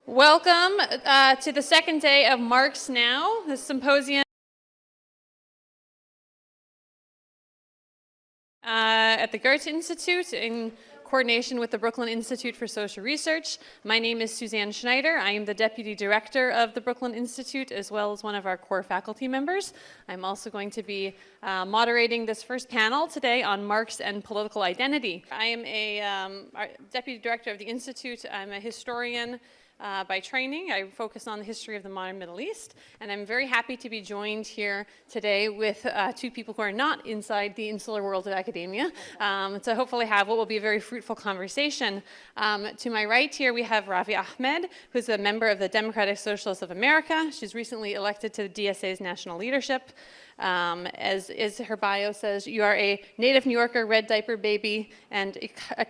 Welcome to the second day of Marx Now, the symposium at the Goethe-Institut in coordination with the Brooklyn Institute for Social Research. My name is Suzanne Schneider. I am the Deputy Director of the Brooklyn Institute as well as one of our core faculty members. I'm also going to be moderating this first panel today on Marx and political identity. I am a Deputy Director of the Institute. I'm a historian by training. I focus on the history of the modern Middle East, and I'm very happy to be joined here today with two people who are not inside the insular world of academia, to hopefully have what will be a very fruitful conversation. To my right here we have Ravi Ahmed, who's a member of the Democratic Socialists of America. She's recently elected to the DSA's national leadership. As her bio says, you are a native New Yorker, red diaper baby, and a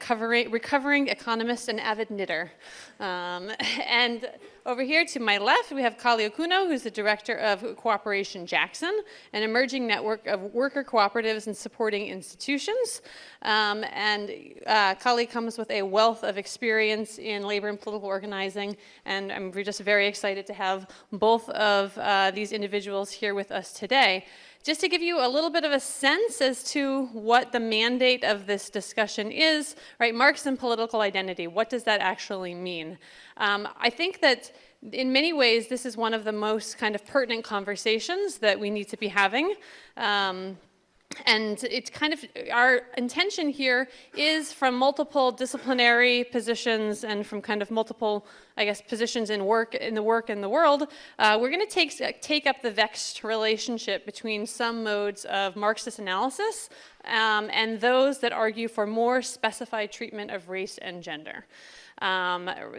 recovering economist and avid knitter. And over here to my left, we have Kali Akuno, who's the director of Cooperation Jackson, an emerging network of worker cooperatives and supporting institutions. Kali comes with a wealth of experience in labor and political organizing, and we're just very excited to have both of these individuals here with us today. Just to give you a little bit of a sense as to what the mandate of this discussion is, right? Marx and political identity, what does that actually mean? I think that in many ways, this is one of the most kind of pertinent conversations that we need to be having. And it's kind of, our intention here is from multiple disciplinary positions and from kind of multiple, I guess, positions in the world, we're going to take up the vexed relationship between some modes of Marxist analysis and those that argue for more specified treatment of race and gender.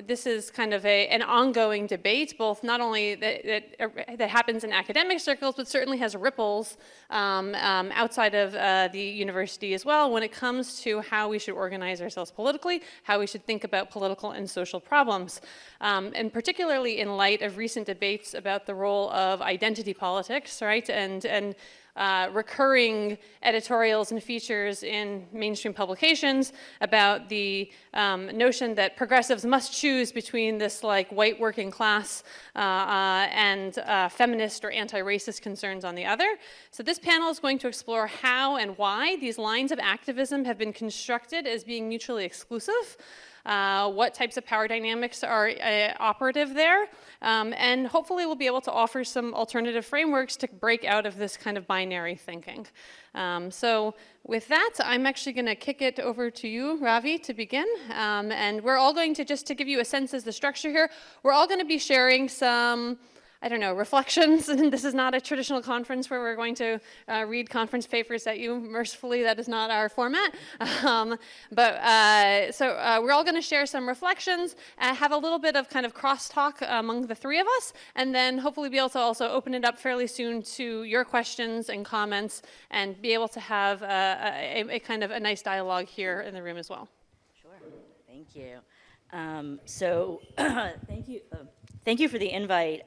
This is kind of an ongoing debate, both not only that happens in academic circles, but certainly has ripples outside of the university as well when it comes to how we should organize ourselves politically, how we should think about political and social problems. And particularly in light of recent debates about the role of identity politics, right, and recurring editorials and features in mainstream publications about the notion that progressives must choose between this like white working class and feminist or anti-racist concerns on the other. So this panel is going to explore how and why these lines of activism have been constructed as being mutually exclusive. What types of power dynamics are operative there, and hopefully we'll be able to offer some alternative frameworks to break out of this kind of binary thinking. So with that, I'm actually going to kick it over to you, Ravi, to begin. And we're all going to, just to give you a sense as the structure here, we're all going to be sharing some, I don't know, reflections. And this is not a traditional conference where we're going to read conference papers at you. Mercifully, that is not our format. So we're all going to share some reflections, have a little bit of kind of crosstalk among the three of us, and then hopefully be able to also open it up fairly soon to your questions and comments, and be able to have a kind of a nice dialogue here in the room as well. Sure. Thank you. Thank you for the invite.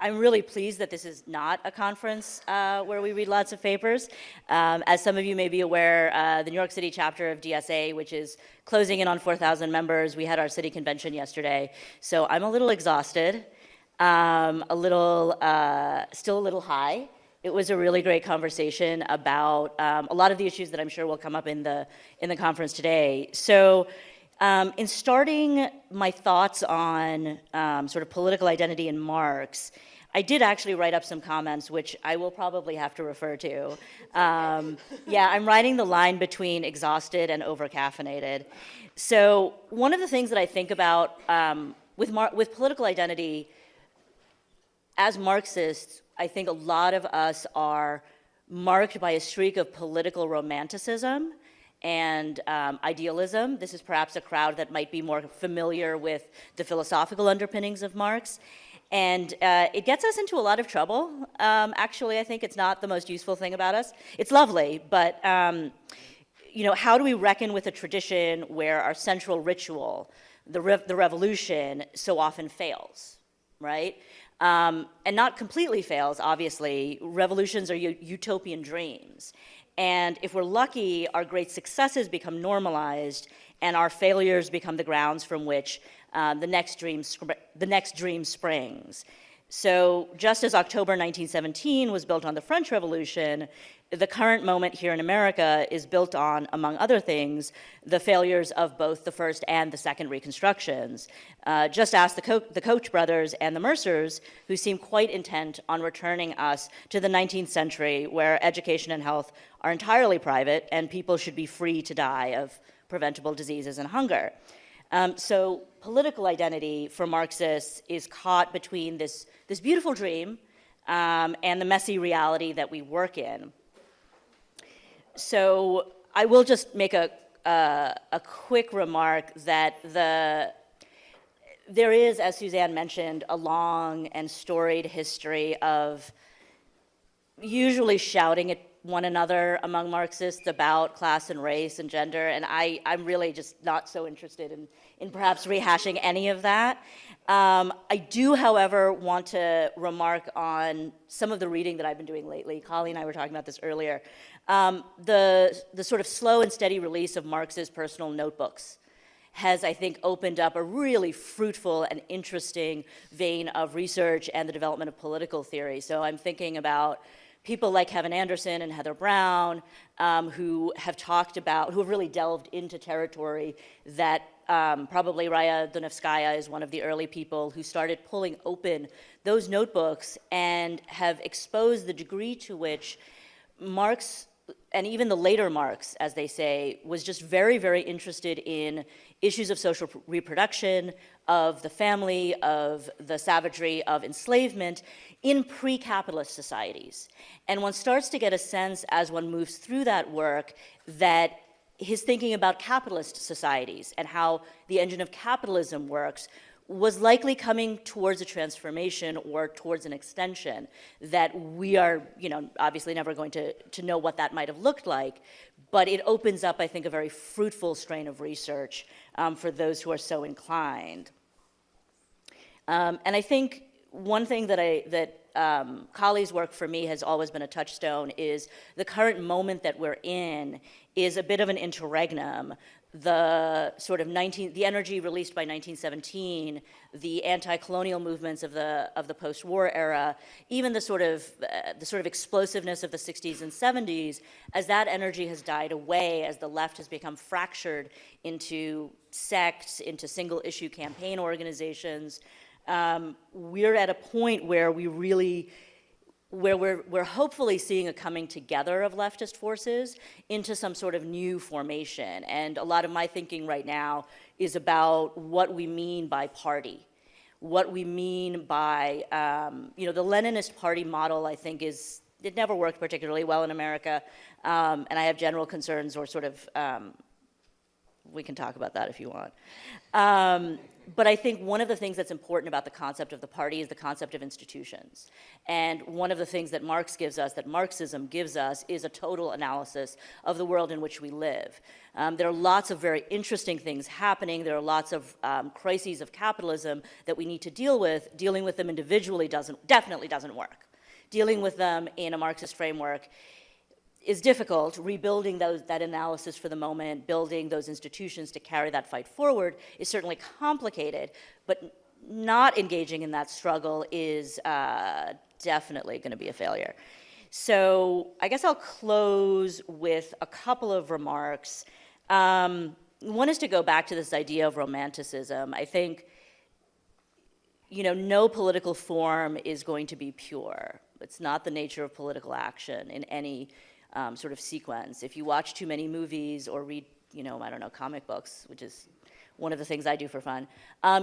I'm really pleased that this is not a conference where we read lots of papers. As some of you may be aware, the New York City chapter of DSA, which is closing in on 4,000 members, we had our city convention yesterday. So I'm a little exhausted, still a little high. It was a really great conversation about a lot of the issues that I'm sure will come up in the conference today. So. In starting my thoughts on sort of political identity in Marx, I did actually write up some comments, which I will probably have to refer to. Yeah, I'm writing the line between exhausted and over-caffeinated. So one of the things that I think about with political identity, as Marxists, I think a lot of us are marked by a streak of political romanticism and idealism. This is perhaps a crowd that might be more familiar with the philosophical underpinnings of Marx. And it gets us into a lot of trouble. Actually, I think it's not the most useful thing about us. It's lovely, but you know, how do we reckon with a tradition where our central ritual, the revolution, so often fails, right? And not completely fails, obviously. Revolutions are utopian dreams. And if we're lucky, our great successes become normalized, and our failures become the grounds from which the next dream springs. So just as October 1917 was built on the French Revolution, the current moment here in America is built on, among other things, the failures of both the first and the second Reconstructions. Just ask the Koch brothers and the Mercers, who seem quite intent on returning us to the 19th century, where education and health are entirely private and people should be free to die of preventable diseases and hunger. So political identity for Marxists is caught between this beautiful dream and the messy reality that we work in. So I will just make a quick remark that there is, as Suzanne mentioned, a long and storied history of usually shouting at one another among Marxists about class and race and gender, and I'm really just not so interested in perhaps rehashing any of that. I do, however, want to remark on some of the reading that I've been doing lately. Colleen and I were talking about this earlier. The sort of slow and steady release of Marx's personal notebooks has, I think, opened up a really fruitful and interesting vein of research and the development of political theory. So I'm thinking about people like Kevin Anderson and Heather Brown, who have really delved into territory that probably Raya Dunevskaya is one of the early people who started pulling open those notebooks and have exposed the degree to which Marx, and even the later Marx, as they say, was just very, very interested in issues of social reproduction, of the family, of the savagery of enslavement in pre-capitalist societies. And one starts to get a sense as one moves through that work that his thinking about capitalist societies and how the engine of capitalism works was likely coming towards a transformation or towards an extension that we are, obviously never going to know what that might have looked like, but it opens up, I think, a very fruitful strain of research for those who are so inclined. And I think one thing that Collie's work for me has always been a touchstone is the current moment that we're in is a bit of an interregnum. The sort of the energy released by 1917, the anti-colonial movements of the post-war era, even the sort of explosiveness of the 60s and 70s, as that energy has died away, as the left has become fractured into sects, into single-issue campaign organizations, we're at a point where we're hopefully seeing a coming together of leftist forces into some sort of new formation. And a lot of my thinking right now is about what we mean by party, what we mean by, the Leninist party model, I think, it never worked particularly well in America. And I have general concerns or sort of, we can talk about that if you want. But I think one of the things that's important about the concept of the party is the concept of institutions. And one of the things that Marx gives us, that Marxism gives us, is a total analysis of the world in which we live. There are lots of very interesting things happening. There are lots of crises of capitalism that we need to deal with. Dealing with them individually definitely doesn't work. Dealing with them in a Marxist framework is difficult. Rebuilding that analysis for the moment, building those institutions to carry that fight forward is certainly complicated, but not engaging in that struggle is definitely going to be a failure. So I guess I'll close with a couple of remarks. One is to go back to this idea of romanticism. I think, no political form is going to be pure. It's not the nature of political action in any sort of sequence. If you watch too many movies or read, comic books, which is one of the things I do for fun,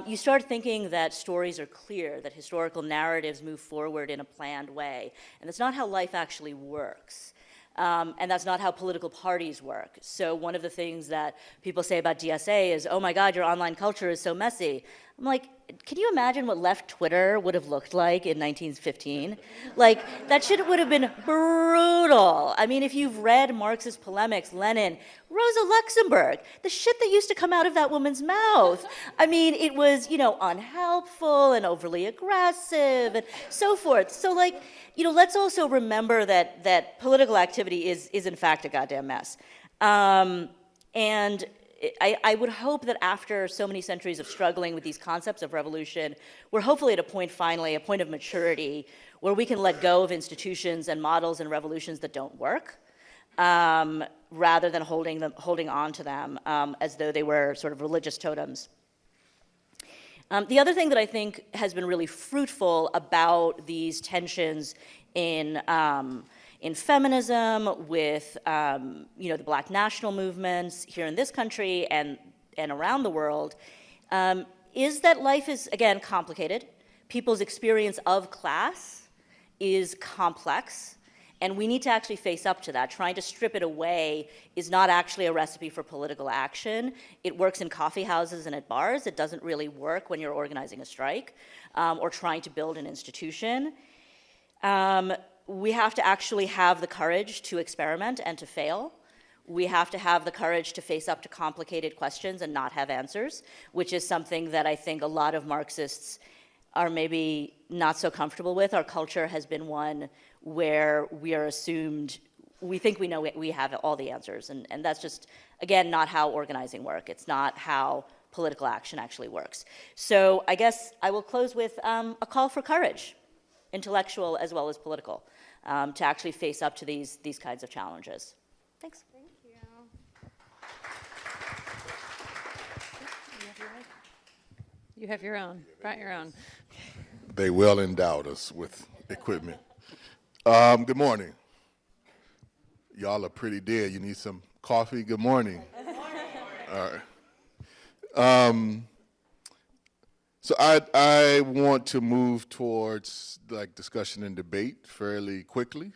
you start thinking that stories are clear, that historical narratives move forward in a planned way. And that's not how life actually works. And that's not how political parties work. So one of the things that people say about DSA is, oh my God, your online culture is so messy. I'm like, can you imagine what left Twitter would have looked like in 1915? Like, that shit would have been brutal. I mean, if you've read Marxist polemics, Lenin, Rosa Luxemburg, the shit that used to come out of that woman's mouth. I mean, it was, you know, unhelpful and overly aggressive and so forth. So, like, you know, let's also remember that political activity is in fact a goddamn mess. And I would hope that after so many centuries of struggling with these concepts of revolution, we're hopefully at a point finally, a point of maturity, where we can let go of institutions and models and revolutions that don't work, rather than holding on to them as though they were sort of religious totems. The other thing that I think has been really fruitful about these tensions in feminism, with you know, the Black national movements here in this country and around the world, is that life is, again, complicated. People's experience of class is complex, and we need to actually face up to that. Trying to strip it away is not actually a recipe for political action. It works in coffee houses and at bars. It doesn't really work when you're organizing a strike or trying to build an institution. We have to actually have the courage to experiment and to fail. We have to have the courage to face up to complicated questions and not have answers, which is something that I think a lot of Marxists are maybe not so comfortable with. Our culture has been one where we are assumed, we think we know we have all the answers, and that's just, again, not how organizing works. It's not how political action actually works. So I guess I will close with a call for courage, intellectual as well as political, to actually face up to these kinds of challenges. Thanks. Thank you. You have your own, brought your own. They well endowed us with equipment. Good morning. Y'all are pretty dead. You need some coffee? Good morning. Good morning. All right. So I want to move towards like discussion and debate fairly quickly,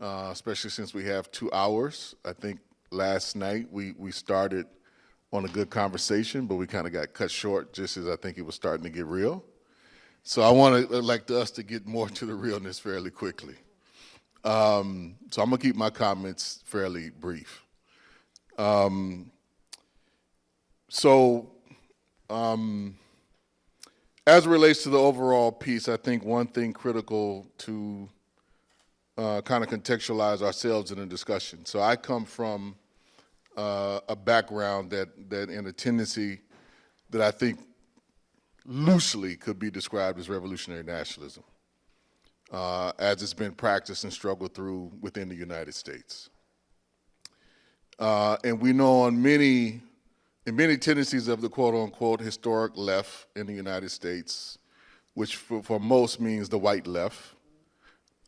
especially since we have 2 hours. I think last night we started on a good conversation, but we kind of got cut short just as I think it was starting to get real. So I want to like us to get more to the realness fairly quickly. So I'm gonna keep my comments fairly brief. As it relates to the overall piece, I think one thing critical to kind of contextualize ourselves in a discussion. So I come from a background that in a tendency that I think loosely could be described as revolutionary nationalism, as it's been practiced and struggled through within the United States. And we know in many tendencies of the quote-unquote historic left in the United States, which for most means the white left,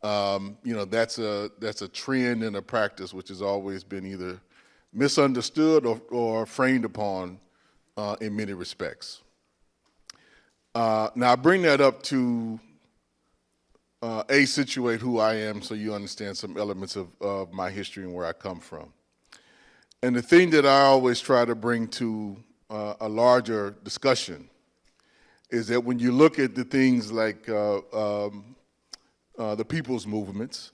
you know, that's a trend and a practice which has always been either misunderstood or framed upon in many respects. Now I bring that up to situate who I am so you understand some elements of my history and where I come from. And the thing that I always try to bring to a larger discussion is that when you look at the things like the people's movements,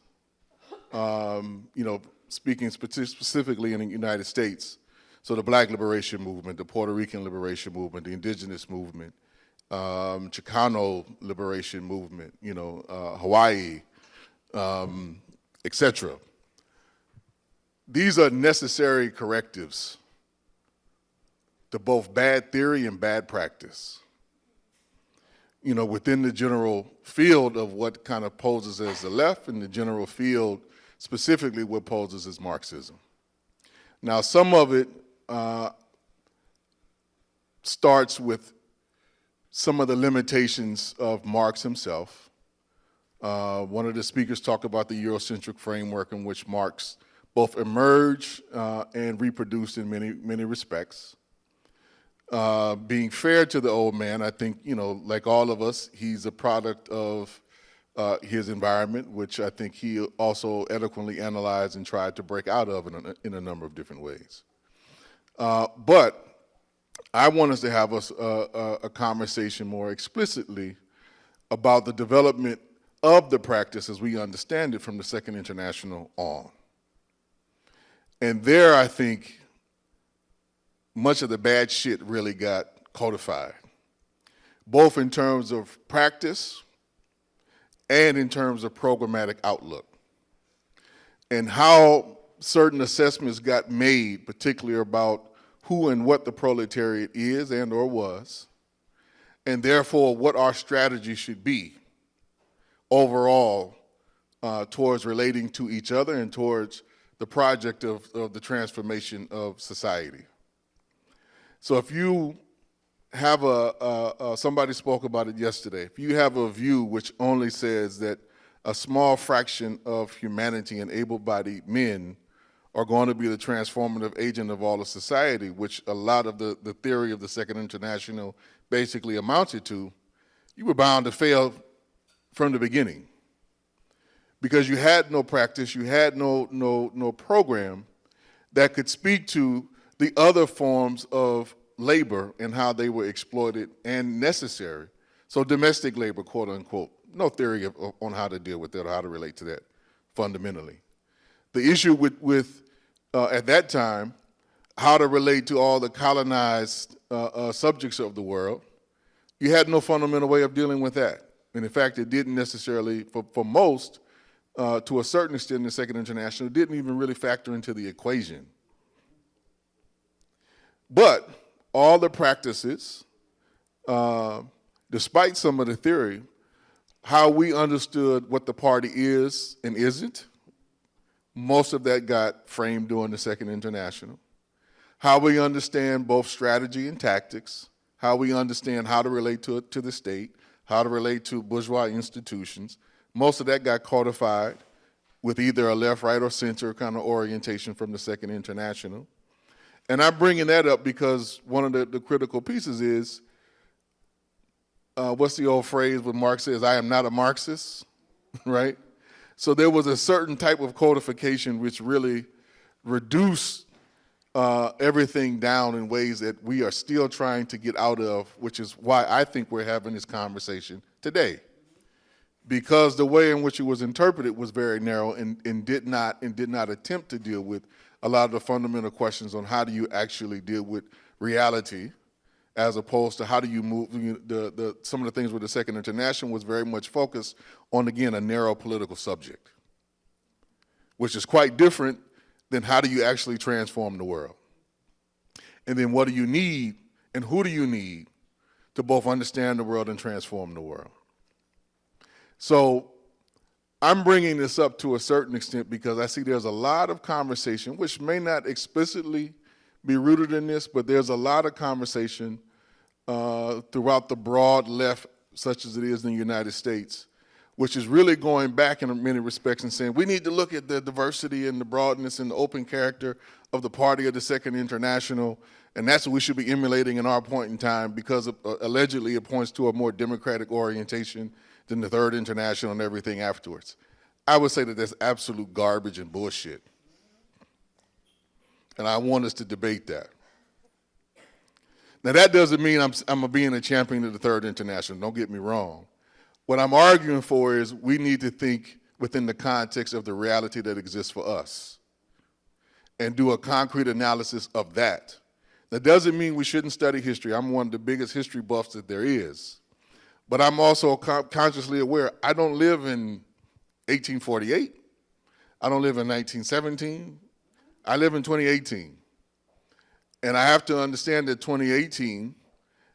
you know, speaking specifically in the United States, so the Black Liberation Movement, the Puerto Rican Liberation Movement, the Indigenous Movement, Chicano Liberation Movement, you know, Hawaii, etc. These are necessary correctives to both bad theory and bad practice, you know, within the general field of what kind of poses as the left and the general field specifically what poses as Marxism. Now, some of it starts with some of the limitations of Marx himself. One of the speakers talked about the Eurocentric framework in which Marx both emerged and reproduced in many respects. Being fair to the old man, I think, you know, like all of us, he's a product of his environment, which I think he also eloquently analyzed and tried to break out of in a number of different ways. But I want us to have a conversation more explicitly about the development of the practice as we understand it from the Second International on. And there, I think, much of the bad shit really got codified, both in terms of practice and in terms of programmatic outlook, and how certain assessments got made, particularly about who and what the proletariat is and or was, and therefore what our strategy should be overall towards relating to each other and towards the project of the transformation of society. So if you have somebody spoke about it yesterday, if you have a view which only says that a small fraction of humanity and able-bodied men are going to be the transformative agent of all of society, which a lot of the theory of the Second International basically amounted to, you were bound to fail from the beginning. Because you had no practice, you had no program that could speak to the other forms of labor and how they were exploited and necessary. So domestic labor, quote unquote, no theory on how to deal with that or how to relate to that fundamentally. The issue with at that time, how to relate to all the colonized subjects of the world, you had no fundamental way of dealing with that. And in fact, it didn't necessarily, for most, to a certain extent in the Second International, it didn't even really factor into the equation. But all the practices, despite some of the theory, how we understood what the party is and isn't, most of that got framed during the Second International. How we understand both strategy and tactics, how we understand how to relate to the state, how to relate to bourgeois institutions, most of that got codified with either a left, right, or center kind of orientation from the Second International. And I'm bringing that up because one of the critical pieces is, what's the old phrase when Marx says, I am not a Marxist, right? So there was a certain type of codification which really reduced everything down in ways that we are still trying to get out of, which is why I think we're having this conversation today. Because the way in which it was interpreted was very narrow and did not attempt to deal with a lot of the fundamental questions on how do you actually deal with reality, as opposed to how do you move, some of the things with the Second International was very much focused on, again, a narrow political subject, which is quite different than how do you actually transform the world. And then what do you need and who do you need to both understand the world and transform the world? So I'm bringing this up to a certain extent because I see there's a lot of conversation, which may not explicitly be rooted in this, but there's a lot of conversation throughout the broad left, such as it is in the United States, which is really going back in many respects and saying we need to look at the diversity and the broadness and the open character of the party of the Second International, and that's what we should be emulating in our point in time because allegedly it points to a more democratic orientation than the Third International and everything afterwards. I would say that that's absolute garbage and bullshit. And I want us to debate that. Now that doesn't mean I'm being a champion of the Third International, don't get me wrong. What I'm arguing for is we need to think within the context of the reality that exists for us and do a concrete analysis of that. That doesn't mean we shouldn't study history. I'm one of the biggest history buffs that there is. But I'm also consciously aware I don't live in 1848. I don't live in 1917. I live in 2018. And I have to understand that 2018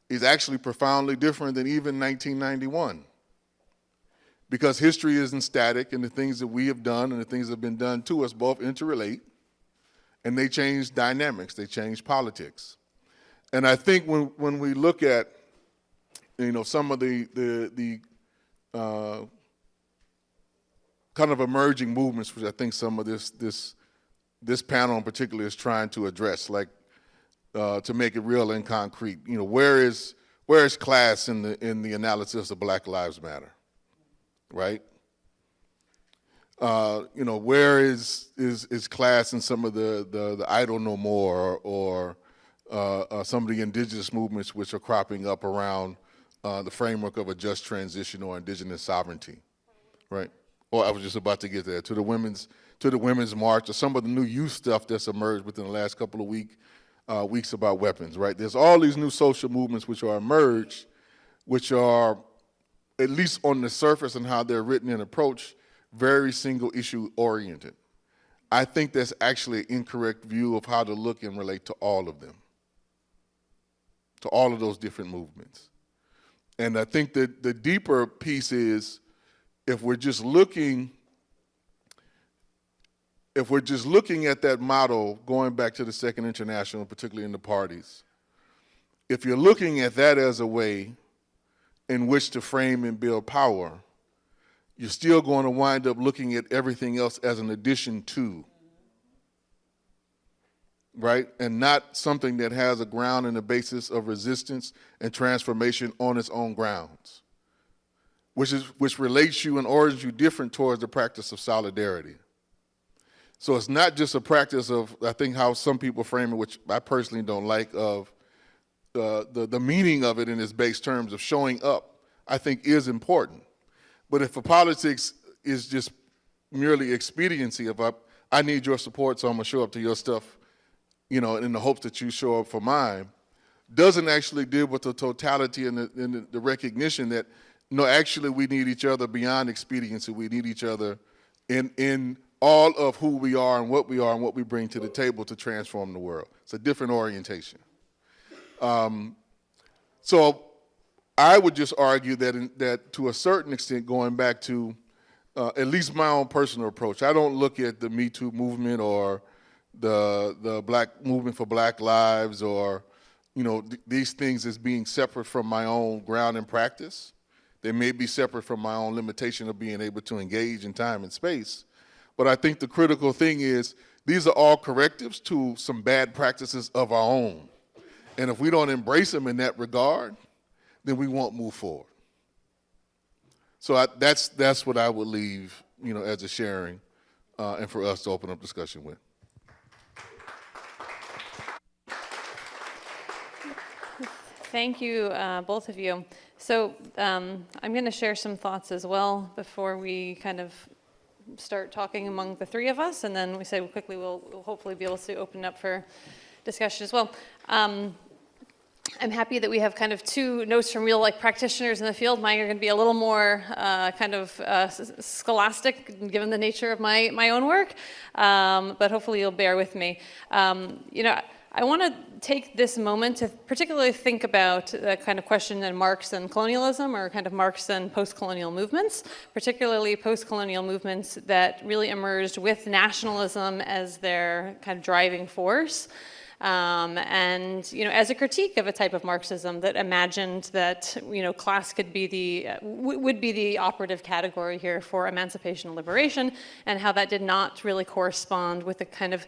is actually profoundly different than even 1991. Because history isn't static, and the things that we have done and the things that have been done to us both interrelate, and they change dynamics, they change politics. And I think when we look at some of the kind of emerging movements, which I think some of this panel in particular is trying to address, like to make it real and concrete. Where is class in the analysis of Black Lives Matter, right? Where is class in some of the idle no more or some of the indigenous movements which are cropping up around the framework of a just transition or indigenous sovereignty, right? Or I was just about to get there, to the women's march, or some of the new youth stuff that's emerged within the last couple of weeks about weapons, right? There's all these new social movements which are emerged, which are, at least on the surface and how they're written and approached, very single issue oriented. I think that's actually an incorrect view of how to look and relate to all of them, to all of those different movements. And I think that the deeper piece is, if we're just looking at that model, going back to the Second International, particularly in the parties, if you're looking at that as a way in which to frame and build power, you're still going to wind up looking at everything else as an addition to, right? And not something that has a ground and a basis of resistance and transformation on its own grounds, which relates you and orders you different towards the practice of solidarity. So it's not just a practice of, I think how some people frame it, which I personally don't like, of the meaning of it in its base terms of showing up, I think is important. But if a politics is just merely expediency of, I need your support, so I'm gonna show up to your stuff, you know, in the hopes that you show up for mine, doesn't actually deal with the totality and the recognition that, no, actually we need each other beyond expediency. We need each other in all of who we are and what we bring to the table to transform the world. It's a different orientation. So I would just argue that to a certain extent, going back to at least my own personal approach, I don't look at the Me Too movement or the Black movement for Black Lives or, you know, these things as being separate from my own ground and practice. They may be separate from my own limitation of being able to engage in time and space. But I think the critical thing is these are all correctives to some bad practices of our own. And if we don't embrace them in that regard, then we won't move forward. So that's what I would leave, you know, as a sharing and for us to open up discussion with. Thank you, both of you. So I'm going to share some thoughts as well before we kind of start talking among the three of us, and then we say quickly we'll hopefully be able to open up for discussion as well. I'm happy that we have kind of two notes from real practitioners in the field. Mine are going to be a little more scholastic, given the nature of my own work, but hopefully you'll bear with me. You know, I want to take this moment to particularly think about the kind of question in Marx and colonialism, or kind of Marx and post-colonial movements, particularly post-colonial movements that really emerged with nationalism as their kind of driving force. And, you know, as a critique of a type of Marxism that imagined that, you know, class could be would be the operative category here for emancipation and liberation, and how that did not really correspond with the kind of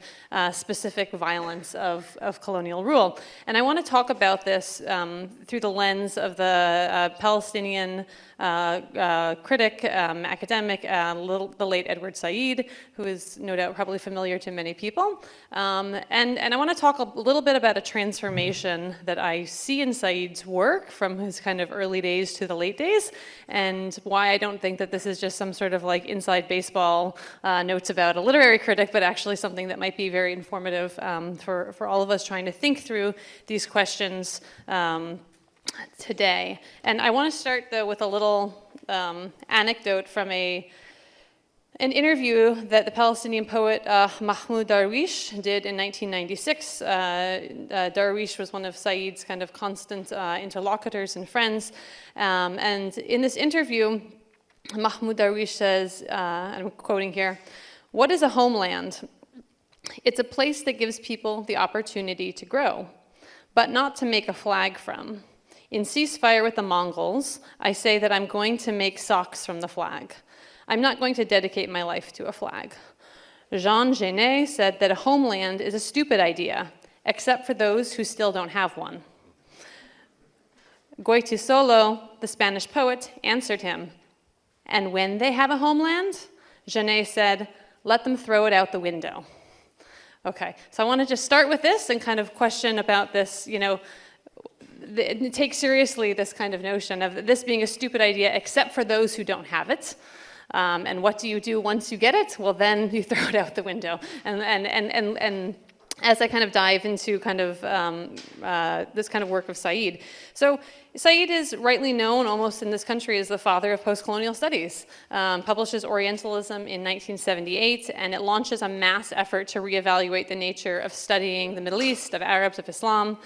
specific violence of colonial rule. And I want to talk about this through the lens of the Palestinian critic, academic, the late Edward Said, who is no doubt probably familiar to many people. And I want to talk a little bit about a transformation that I see in Said's work from his kind of early days to the late days, and why I don't think that this is just some sort of like inside baseball notes about a literary critic, but actually something that might be very informative for all of us trying to think through these questions today. And I want to start, though, with a little anecdote from an interview that the Palestinian poet Mahmoud Darwish did in 1996. Darwish was one of Said's kind of constant interlocutors and friends. And in this interview, Mahmoud Darwish says, and I'm quoting here, "What is a homeland? It's a place that gives people the opportunity to grow, but not to make a flag from. In Ceasefire with the Mongols, I say that I'm going to make socks from the flag. I'm not going to dedicate my life to a flag." Jean Genet said that a homeland is a stupid idea, except for those who still don't have one. Goethe-Institut, the Spanish poet, answered him, "And when they have a homeland?" Genet said, "Let them throw it out the window." Okay, so I want to just start with this and kind of question about this, take seriously this kind of notion of this being a stupid idea except for those who don't have it. And what do you do once you get it? Well, then you throw it out the window. And as I kind of dive into kind of this kind of work of Said. So Said is rightly known almost in this country as the father of post-colonial studies. Publishes Orientalism in 1978, and it launches a mass effort to reevaluate the nature of studying the Middle East, of Arabs, of Islam.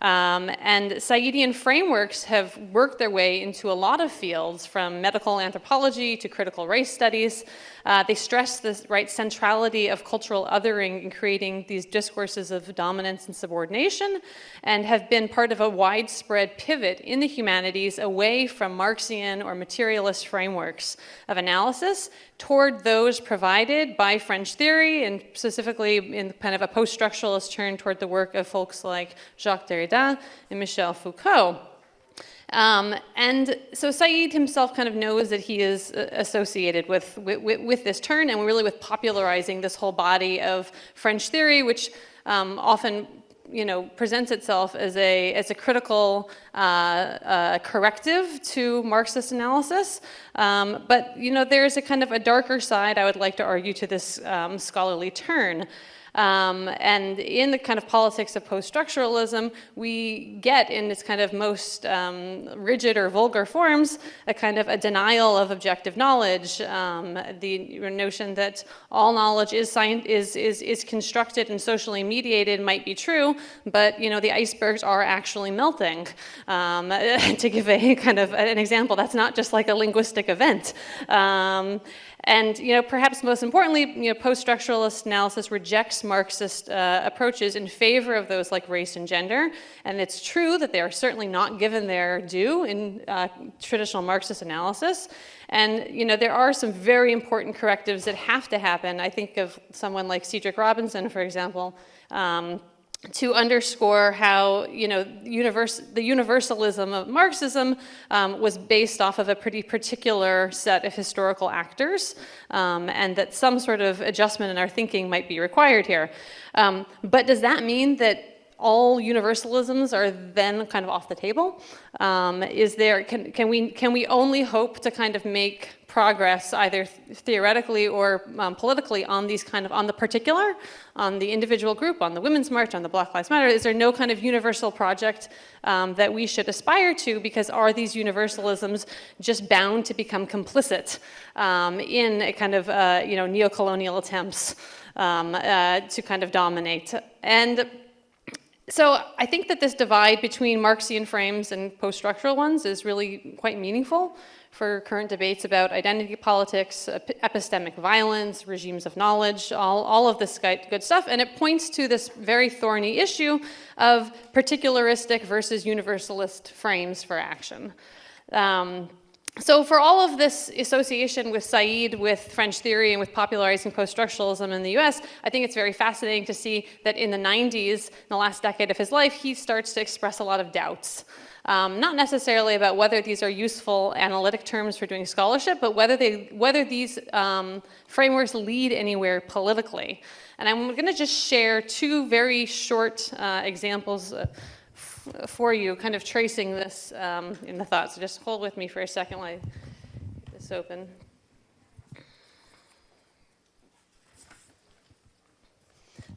And Saidian frameworks have worked their way into a lot of fields, from medical anthropology to critical race studies. They stress the centrality of cultural othering in creating these discourses of dominance and subordination, and have been part of a widespread pivot in the humanities away from Marxian or materialist frameworks of analysis toward those provided by French theory, and specifically in kind of a post-structuralist turn toward the work of folks like Jacques Derrida and Michel Foucault. And so Said himself kind of knows that he is associated with this turn, and really with popularizing this whole body of French theory, which often presents itself as a critical corrective to Marxist analysis. But there's a kind of a darker side, I would like to argue, to this scholarly turn. And in the kind of politics of post-structuralism, we get in its kind of most rigid or vulgar forms a kind of a denial of objective knowledge, the notion that all knowledge is constructed and socially mediated might be true, but the icebergs are actually melting. To give a kind of an example, that's not just like a linguistic event. And perhaps most importantly, post-structuralist analysis rejects Marxist approaches in favor of those like race and gender. And it's true that they are certainly not given their due in traditional Marxist analysis. And there are some very important correctives that have to happen. I think of someone like Cedric Robinson, for example, to underscore how the universalism of Marxism was based off of a pretty particular set of historical actors, and that some sort of adjustment in our thinking might be required here. But does that mean that all universalisms are then kind of off the table? Can we only hope to kind of make progress either theoretically or politically on the particular, on the individual group, on the Women's March, on the Black Lives Matter? Is there no kind of universal project that we should aspire to? Because are these universalisms just bound to become complicit in a kind of neo-colonial attempts to kind of dominate? And so I think that this divide between Marxian frames and post-structural ones is really quite meaningful for current debates about identity politics, epistemic violence, regimes of knowledge, all of this good stuff. And it points to this very thorny issue of particularistic versus universalist frames for action. So for all of this association with Said, with French theory, and with popularizing post-structuralism in the US, I think it's very fascinating to see that in the 90s, in the last decade of his life, he starts to express a lot of doubts. Not necessarily about whether these are useful analytic terms for doing scholarship, but whether these frameworks lead anywhere politically. And I'm going to just share two very short examples for you, kind of tracing this in the thought. So just hold with me for a second while I get this open.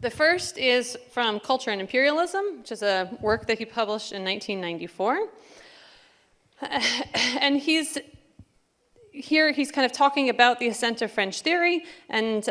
The first is from Culture and Imperialism, which is a work that he published in 1994. And he's kind of talking about the ascent of French theory, and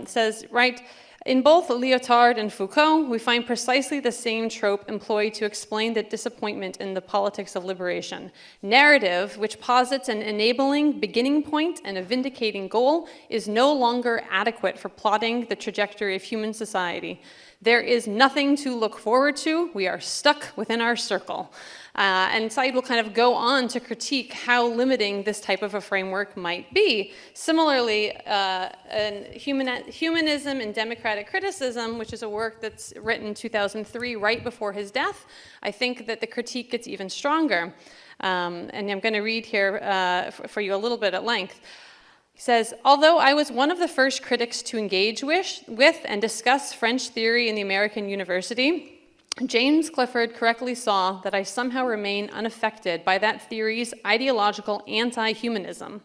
says, right, in both Lyotard and Foucault, we find precisely the same trope employed to explain the disappointment in the politics of liberation. Narrative, which posits an enabling beginning point and a vindicating goal, is no longer adequate for plotting the trajectory of human society. There is nothing to look forward to. We are stuck within our circle. And Said will kind of go on to critique how limiting this type of a framework might be. Similarly, in Humanism and Democratic Criticism, which is a work that's written in 2003, right before his death, I think that the critique gets even stronger. And I'm going to read here for you a little bit at length. He says, although I was one of the first critics to engage with and discuss French theory in the American university, James Clifford correctly saw that I somehow remain unaffected by that theory's ideological anti-humanism.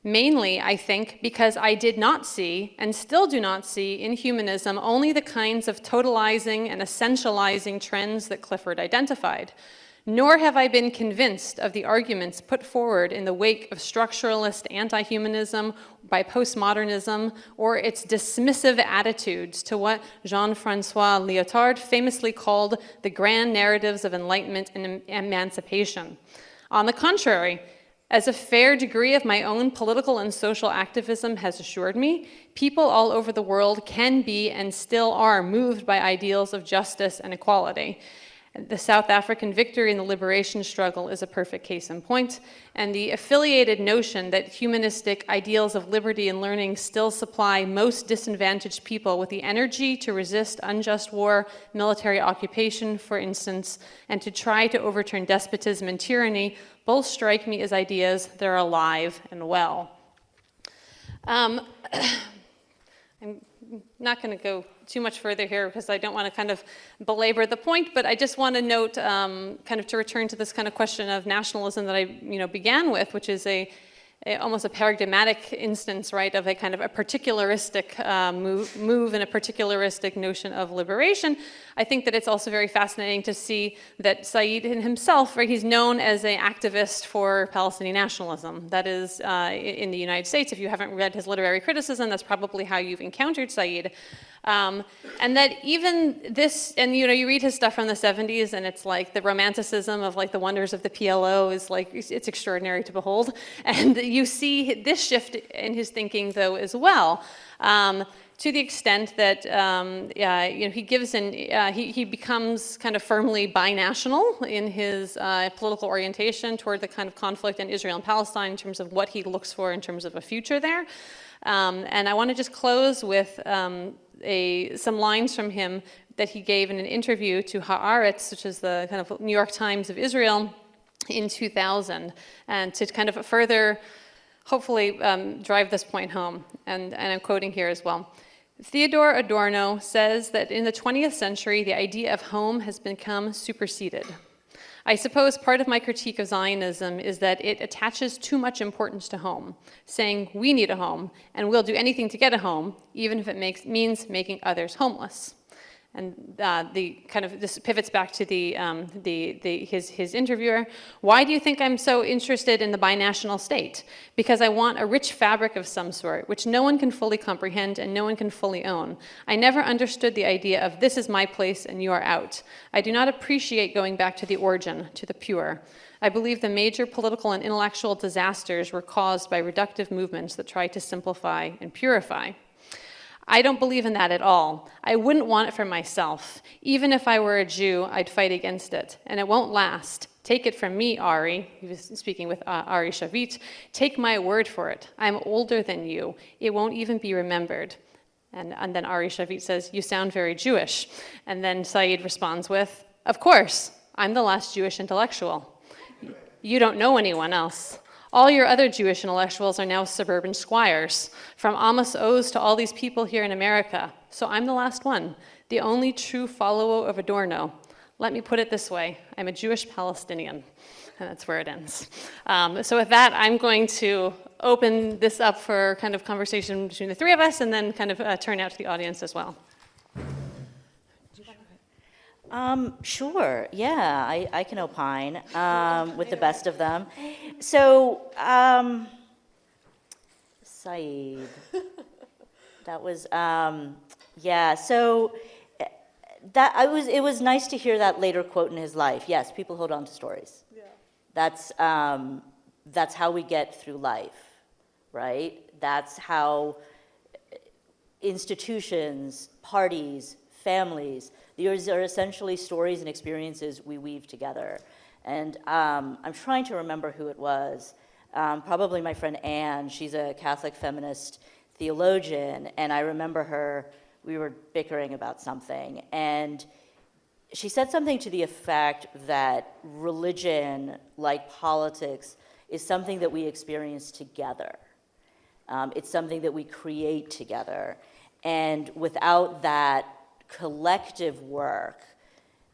Mainly, I think, because I did not see, and still do not see, in humanism only the kinds of totalizing and essentializing trends that Clifford identified. Nor have I been convinced of the arguments put forward in the wake of structuralist anti-humanism by postmodernism, or its dismissive attitudes to what Jean-Francois Lyotard famously called the grand narratives of enlightenment and emancipation. On the contrary, as a fair degree of my own political and social activism has assured me, people all over the world can be and still are moved by ideals of justice and equality. The South African victory in the liberation struggle is a perfect case in point, and the affiliated notion that humanistic ideals of liberty and learning still supply most disadvantaged people with the energy to resist unjust war, military occupation, for instance, and to try to overturn despotism and tyranny, both strike me as ideas that are alive and well. I'm not going to go too much further here because I don't want to kind of belabor the point, but I just want to note, kind of to return to this kind of question of nationalism that I began with, which is almost a paradigmatic instance, right, of a kind of a particularistic move and a particularistic notion of liberation. I think that it's also very fascinating to see that Said in himself, right, he's known as an activist for Palestinian nationalism. That is, in the United States, if you haven't read his literary criticism, that's probably how you've encountered Said. And that even this, and you read his stuff from the 70s, and it's like the romanticism of like the wonders of the PLO is like, it's extraordinary to behold. And you see this shift in his thinking, though, as well, to the extent that he gives he becomes kind of firmly binational in his political orientation toward the kind of conflict in Israel and Palestine in terms of what he looks for in terms of a future there. And I want to just close with some lines from him that he gave in an interview to Haaretz, which is the kind of New York Times of Israel, in 2000, and to kind of further, hopefully, drive this point home. And I'm quoting here as well. Theodor Adorno says that in the 20th century, the idea of home has become superseded. I suppose part of my critique of Zionism is that it attaches too much importance to home, saying we need a home and we'll do anything to get a home, even if it means making others homeless. And this pivots back to his interviewer. Why do you think I'm so interested in the binational state? Because I want a rich fabric of some sort, which no one can fully comprehend and no one can fully own. I never understood the idea of this is my place and you are out. I do not appreciate going back to the origin, to the pure. I believe the major political and intellectual disasters were caused by reductive movements that try to simplify and purify. I don't believe in that at all. I wouldn't want it for myself. Even if I were a Jew, I'd fight against it. And it won't last. Take it from me, Ari. He was speaking with Ari Shavit. Take my word for it. I'm older than you. It won't even be remembered. And then Ari Shavit says, you sound very Jewish. And then Said responds with, of course, I'm the last Jewish intellectual. You don't know anyone else. All your other Jewish intellectuals are now suburban squires, from Amos Oz to all these people here in America. So I'm the last one, the only true follower of Adorno. Let me put it this way, I'm a Jewish Palestinian. And that's where it ends. So with that, I'm going to open this up for kind of conversation between the three of us and then kind of turn out to the audience as well. Sure, yeah, I can opine with the best of them. So, Said, that was, yeah, so it was nice to hear that later quote in his life. Yes, people hold on to stories. Yeah. That's how we get through life, right? That's how institutions, parties, families, these are essentially stories and experiences we weave together. And I'm trying to remember who it was. Probably my friend Anne. She's a Catholic feminist theologian, and I remember her, we were bickering about something, and she said something to the effect that religion, like politics, is something that we experience together. It's something that we create together. And without that collective work,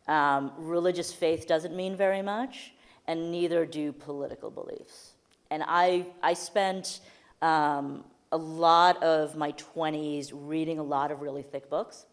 religious faith doesn't mean very much, and neither do political beliefs. And I spent a lot of my 20s reading a lot of really thick books.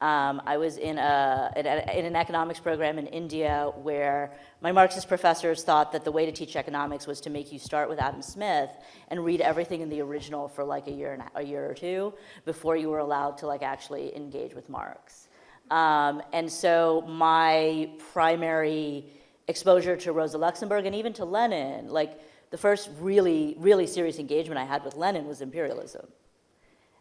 I was in an economics program in India where my Marxist professors thought that the way to teach economics was to make you start with Adam Smith and read everything in the original for like a year or two before you were allowed to like actually engage with Marx. And so my primary exposure to Rosa Luxemburg and even to Lenin, like the first really, really serious engagement I had with Lenin was imperialism.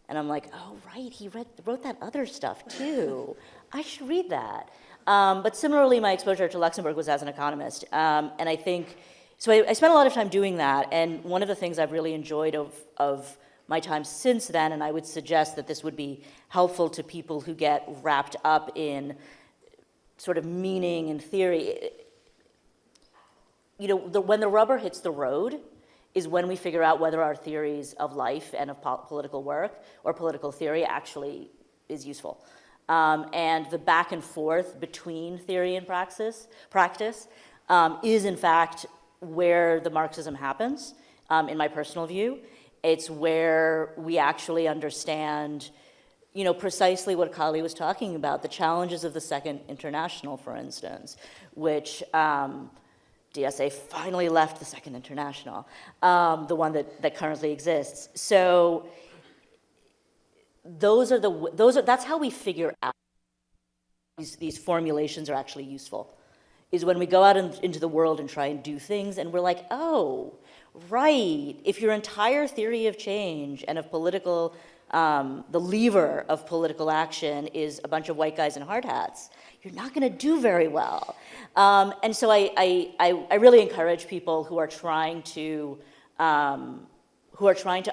And I'm like, oh, right, he wrote that other stuff too. I should read that. But similarly, my exposure to Luxemburg was as an economist. And I think, so I spent a lot of time doing that. And one of the things I've really enjoyed of my time since then, and I would suggest that this would be helpful to people who get wrapped up in sort of meaning and theory. You know, when the rubber hits the road is when we figure out whether our theories of life and of political work or political theory actually is useful. And the back and forth between theory and practice is in fact where the Marxism happens, in my personal view. It's where we actually understand, you know, precisely what Kali was talking about, the challenges of the Second International, for instance, which DSA finally left the Second International, the one that currently exists. So that's how we figure out these formulations are actually useful, is when we go out into the world and try and do things and we're like, oh, right, if your entire theory of change and of political, the lever of political action is a bunch of white guys in hard hats, you're not going to do very well. And so I really encourage people who are trying to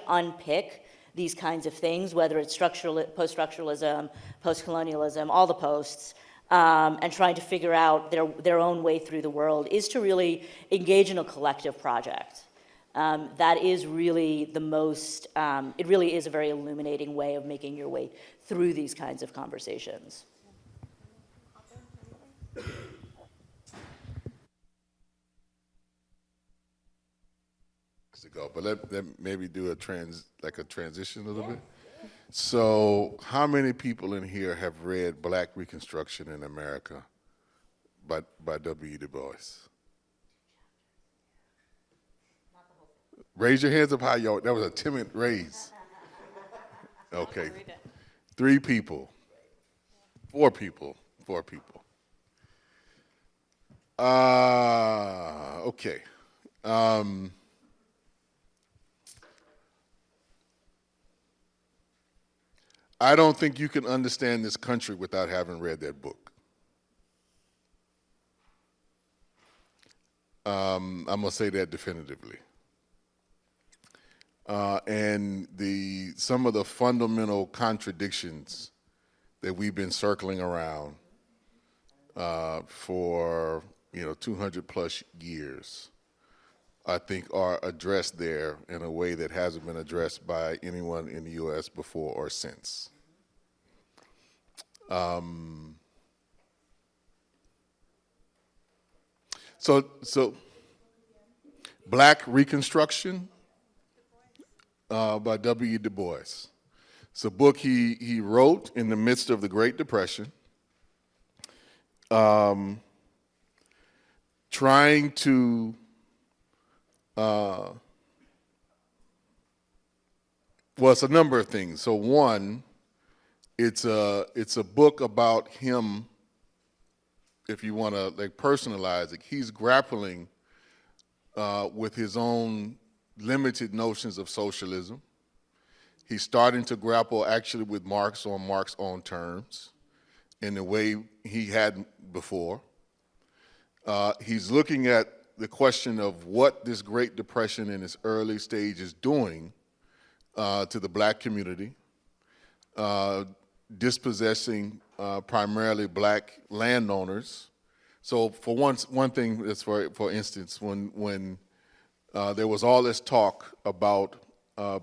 unpick these kinds of things, whether it's post-structuralism, post-colonialism, all the posts, and trying to figure out their own way through the world, is to really engage in a collective project. That is really the most, it really is a very illuminating way of making your way through these kinds of conversations. To go, but let maybe do a transition a little bit. So, how many people in here have read Black Reconstruction in America by W. Du Bois? Raise your hands up high, y'all. That was a timid raise. Okay. 3 people. 4 people. 4 people. Okay. I don't think you can understand this country without having read that book. I'm going to say that definitively. And some of the fundamental contradictions that we've been circling around for 200 plus years, I think are addressed there in a way that hasn't been addressed by anyone in the U.S. before or since. So Black Reconstruction by W. Du Bois. It's a book he wrote in the midst of the Great Depression, trying to well, it's a number of things. So one, it's a book about him, if you want to like personalize it. He's grappling with his own limited notions of socialism. He's starting to grapple actually with Marx on Marx's own terms in the way he hadn't before. He's looking at the question of what this Great Depression in its early stage is doing to the Black community, dispossessing primarily Black landowners. So for one thing, that's for instance, when there was all this talk about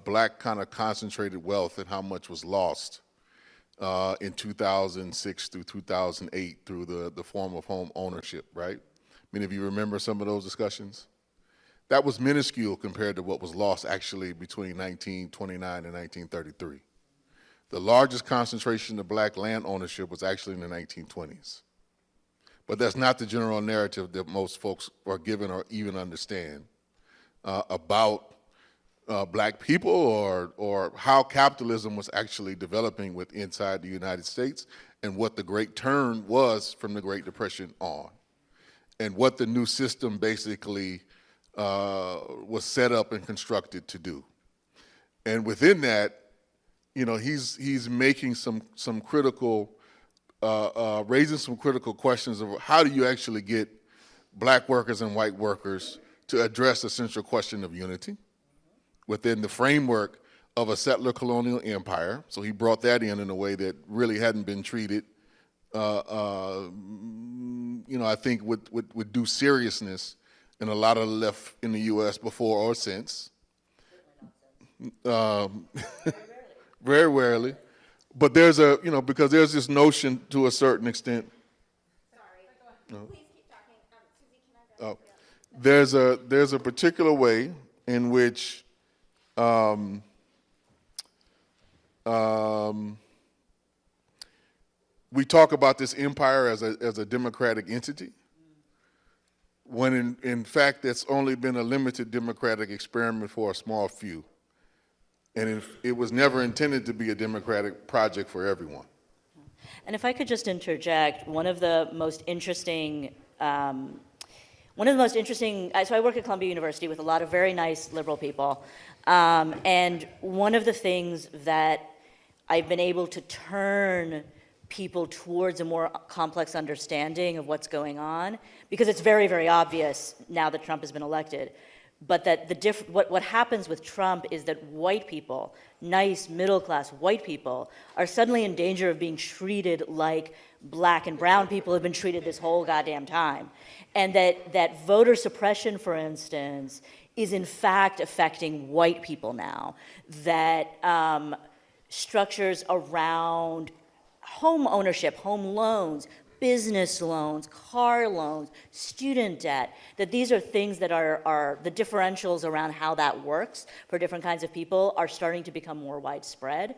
black kind of concentrated wealth and how much was lost in 2006 through 2008 through the form of home ownership, right? Many of you remember some of those discussions? That was minuscule compared to what was lost actually between 1929 and 1933. The largest concentration of black land ownership was actually in the 1920s. But that's not the general narrative that most folks are given or even understand about black people or how capitalism was actually developing inside the United States and what the Great Turn was from the Great Depression on, and what the new system basically was set up and constructed to do. And within that, you know, he's making some critical, raising some critical questions of how do you actually get black workers and white workers to address the central question of unity within the framework of a settler colonial empire. So he brought that in a way that really hadn't been treated, you know, I think with due seriousness in a lot of the left in the U.S. before or since. Very rarely. But there's a, you know, because there's this notion to a certain extent. Sorry. Please keep talking. Susie, can I go? There's a particular way in which we talk about this empire as a democratic entity, when in fact it's only been a limited democratic experiment for a small few. And it was never intended to be a democratic project for everyone. And if I could just interject, one of the most interesting, so I work at Columbia University with a lot of very nice liberal people, and one of the things that I've been able to turn people towards a more complex understanding of what's going on, because it's very, very obvious now that Trump has been elected, but that what happens with Trump is that white people, nice middle-class white people, are suddenly in danger of being treated like black and brown people have been treated this whole goddamn time. And that voter suppression, for instance, is in fact affecting white people now. That structures around home ownership, home loans, business loans, car loans, student debt, that these are things that are the differentials around how that works for different kinds of people are starting to become more widespread.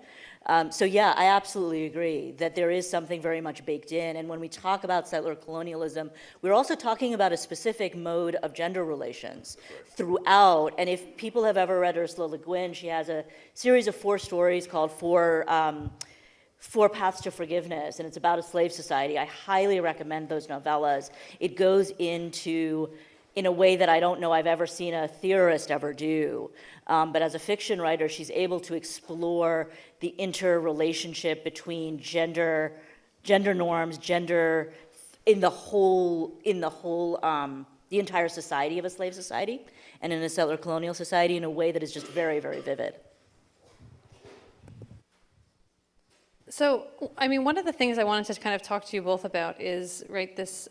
So yeah, I absolutely agree that there is something very much baked in. And when we talk about settler colonialism, we're also talking about a specific mode of gender relations throughout. And if people have ever read Ursula Le Guin, she has a series of 4 stories called Four Paths to Forgiveness, and it's about a slave society. I highly recommend those novellas. It goes into, in a way that I don't know I've ever seen a theorist ever do. But as a fiction writer, she's able to explore the interrelationship between gender norms, gender in the entire society of a slave society, and in a settler colonial society in a way that is just very, very vivid. So, I mean, one of the things I wanted to kind of talk to you both about is, right, this,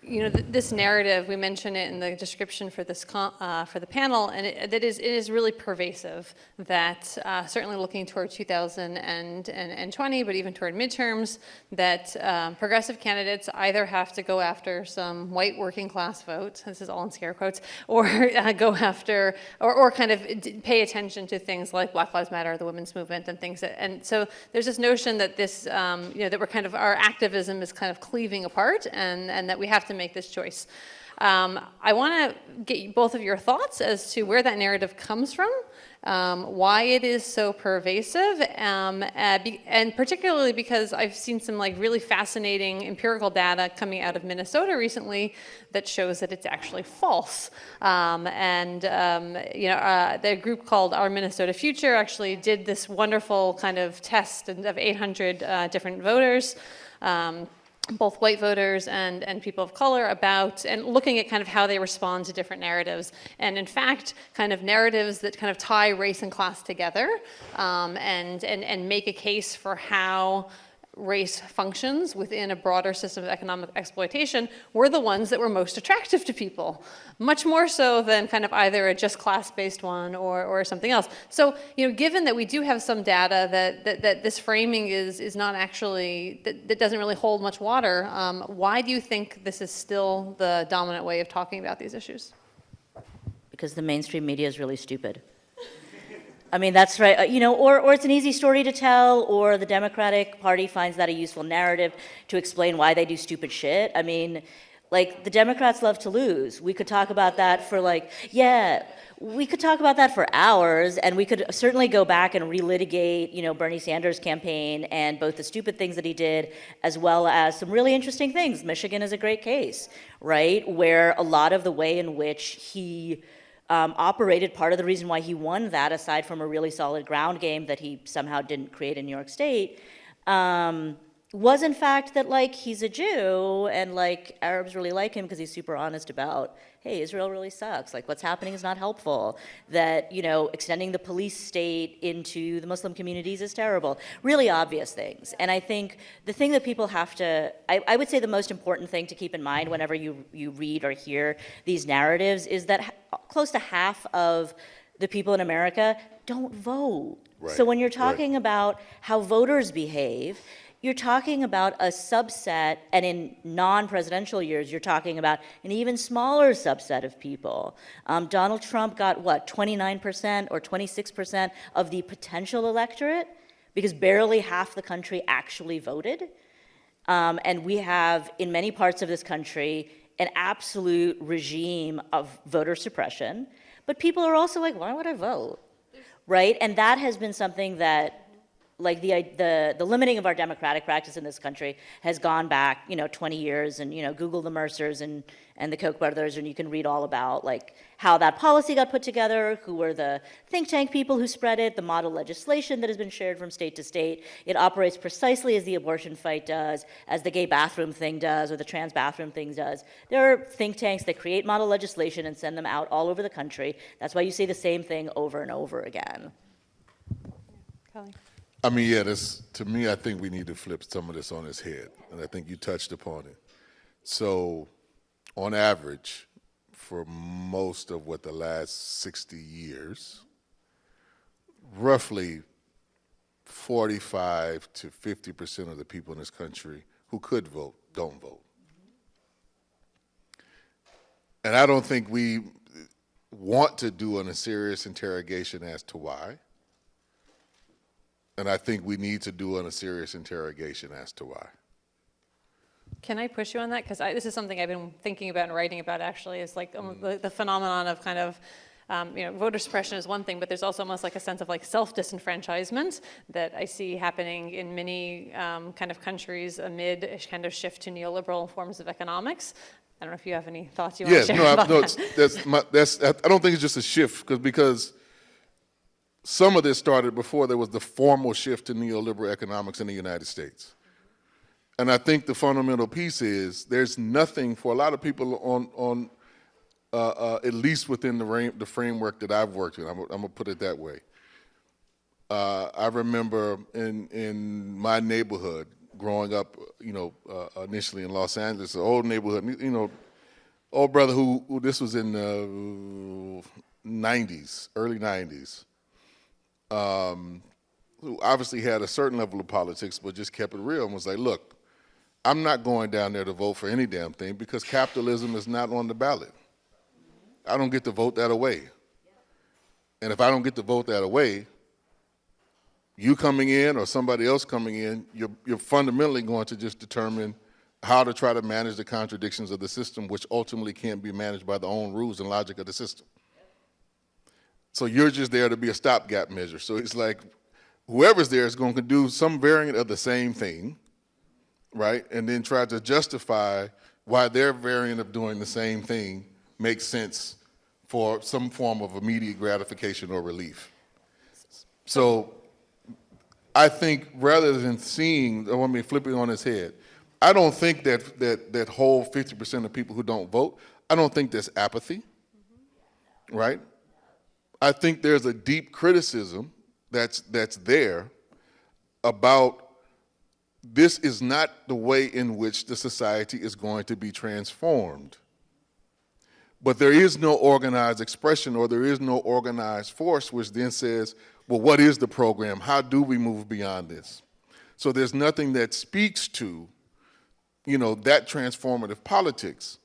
you know, this narrative. We mention it in the description for this for the panel, and it is really pervasive. That certainly looking toward 2020, but even toward midterms, that progressive candidates either have to go after some white working class vote. This is all in scare quotes, or go after, or kind of pay attention to things like Black Lives Matter, the women's movement, and things. And so there's this notion that this, you know, that we're kind of, our activism is kind of cleaving apart, and that we have to make this choice. I want to get both of your thoughts as to where that narrative comes from, why it is so pervasive, and particularly because I've seen some like really fascinating empirical data coming out of Minnesota recently that shows that it's actually false. You know, the group called Our Minnesota Future actually did this wonderful kind of test of 800 different voters, both white voters and people of color, about and looking at kind of how they respond to different narratives, and in fact kind of narratives that kind of tie race and class together, and make a case for how race functions within a broader system of economic exploitation were the ones that were most attractive to people, much more so than kind of either a just class-based one or something else. So, given that we do have some data that this framing is not actually, that doesn't really hold much water, why do you think this is still the dominant way of talking about these issues? Because the mainstream media is really stupid. I mean, that's right. Or it's an easy story to tell, or the Democratic Party finds that a useful narrative to explain why they do stupid shit. I mean, like, the Democrats love to lose. We could talk about that for we could talk about that for hours, and we could certainly go back and relitigate, Bernie Sanders' campaign and both the stupid things that he did, as well as some really interesting things. Michigan is a great case, right? Where a lot of the way in which he operated, part of the reason why he won that, aside from a really solid ground game that he somehow didn't create in New York State, was in fact that, he's a Jew, and, Arabs really like him because he's super honest about, hey, Israel really sucks, what's happening is not helpful, that, extending the police state into the Muslim communities is terrible. Really obvious things. And I think the thing that people have to, I would say the most important thing to keep in mind whenever you read or hear these narratives is that close to half of the people in America don't vote. Right. So when you're talking about how voters behave, you're talking about a subset, and in non-presidential years, you're talking about an even smaller subset of people. Donald Trump got, 29% or 26% of the potential electorate, because barely half the country actually voted. And we have, in many parts of this country, an absolute regime of voter suppression. But people are also like, why would I vote? Right? And that has been something that, the limiting of our democratic practice in this country has gone back, 20 years, and, Google the Mercers and the Koch brothers, and you can read all about, how that policy got put together, who were the think tank people who spread it, the model legislation that has been shared from state to state. It operates precisely as the abortion fight does, as the gay bathroom thing does, or the trans bathroom thing does. There are think tanks that create model legislation and send them out all over the country. That's why you see the same thing over and over again. Kelly? I mean, to me, I think we need to flip some of this on its head, and I think you touched upon it. So, on average, for most of the last 60 years, roughly 45 to 50% of the people in this country who could vote don't vote. And I don't think we want to do a serious interrogation as to why. And I think we need to do a serious interrogation as to why. Can I push you on that? Because this is something I've been thinking about and writing about, actually, is the phenomenon of kind of, voter suppression is one thing, but there's also almost a sense of self-disenfranchisement that I see happening in many kind of countries amid a kind of shift to neoliberal forms of economics. I don't know if you have any thoughts you want to share about that. I don't think it's just a shift, because some of this started before there was the formal shift to neoliberal economics in the United States. And I think the fundamental piece is there's nothing for a lot of people on at least within the framework that I've worked in. I'm going to put it that way. I remember in my neighborhood growing up, initially in Los Angeles, an old neighborhood, old brother who this was in the 90s, early 90s. Who obviously had a certain level of politics, but just kept it real and was like, look, I'm not going down there to vote for any damn thing because capitalism is not on the ballot. I don't get to vote that away. And if I don't get to vote that away, you coming in or somebody else coming in, you're fundamentally going to just determine how to try to manage the contradictions of the system, which ultimately can't be managed by the own rules and logic of the system. So you're just there to be a stopgap measure. So it's like whoever's there is going to do some variant of the same thing, right? And then try to justify why their variant of doing the same thing makes sense for some form of immediate gratification or relief. So I think rather than flipping on its head, I don't think that whole 50% of people who don't vote, I don't think there's apathy, right? I think there's a deep criticism that's there about this is not the way in which the society is going to be transformed. But there is no organized expression, or there is no organized force which then says, well, what is the program? How do we move beyond this? So there's nothing that speaks to, that transformative politics.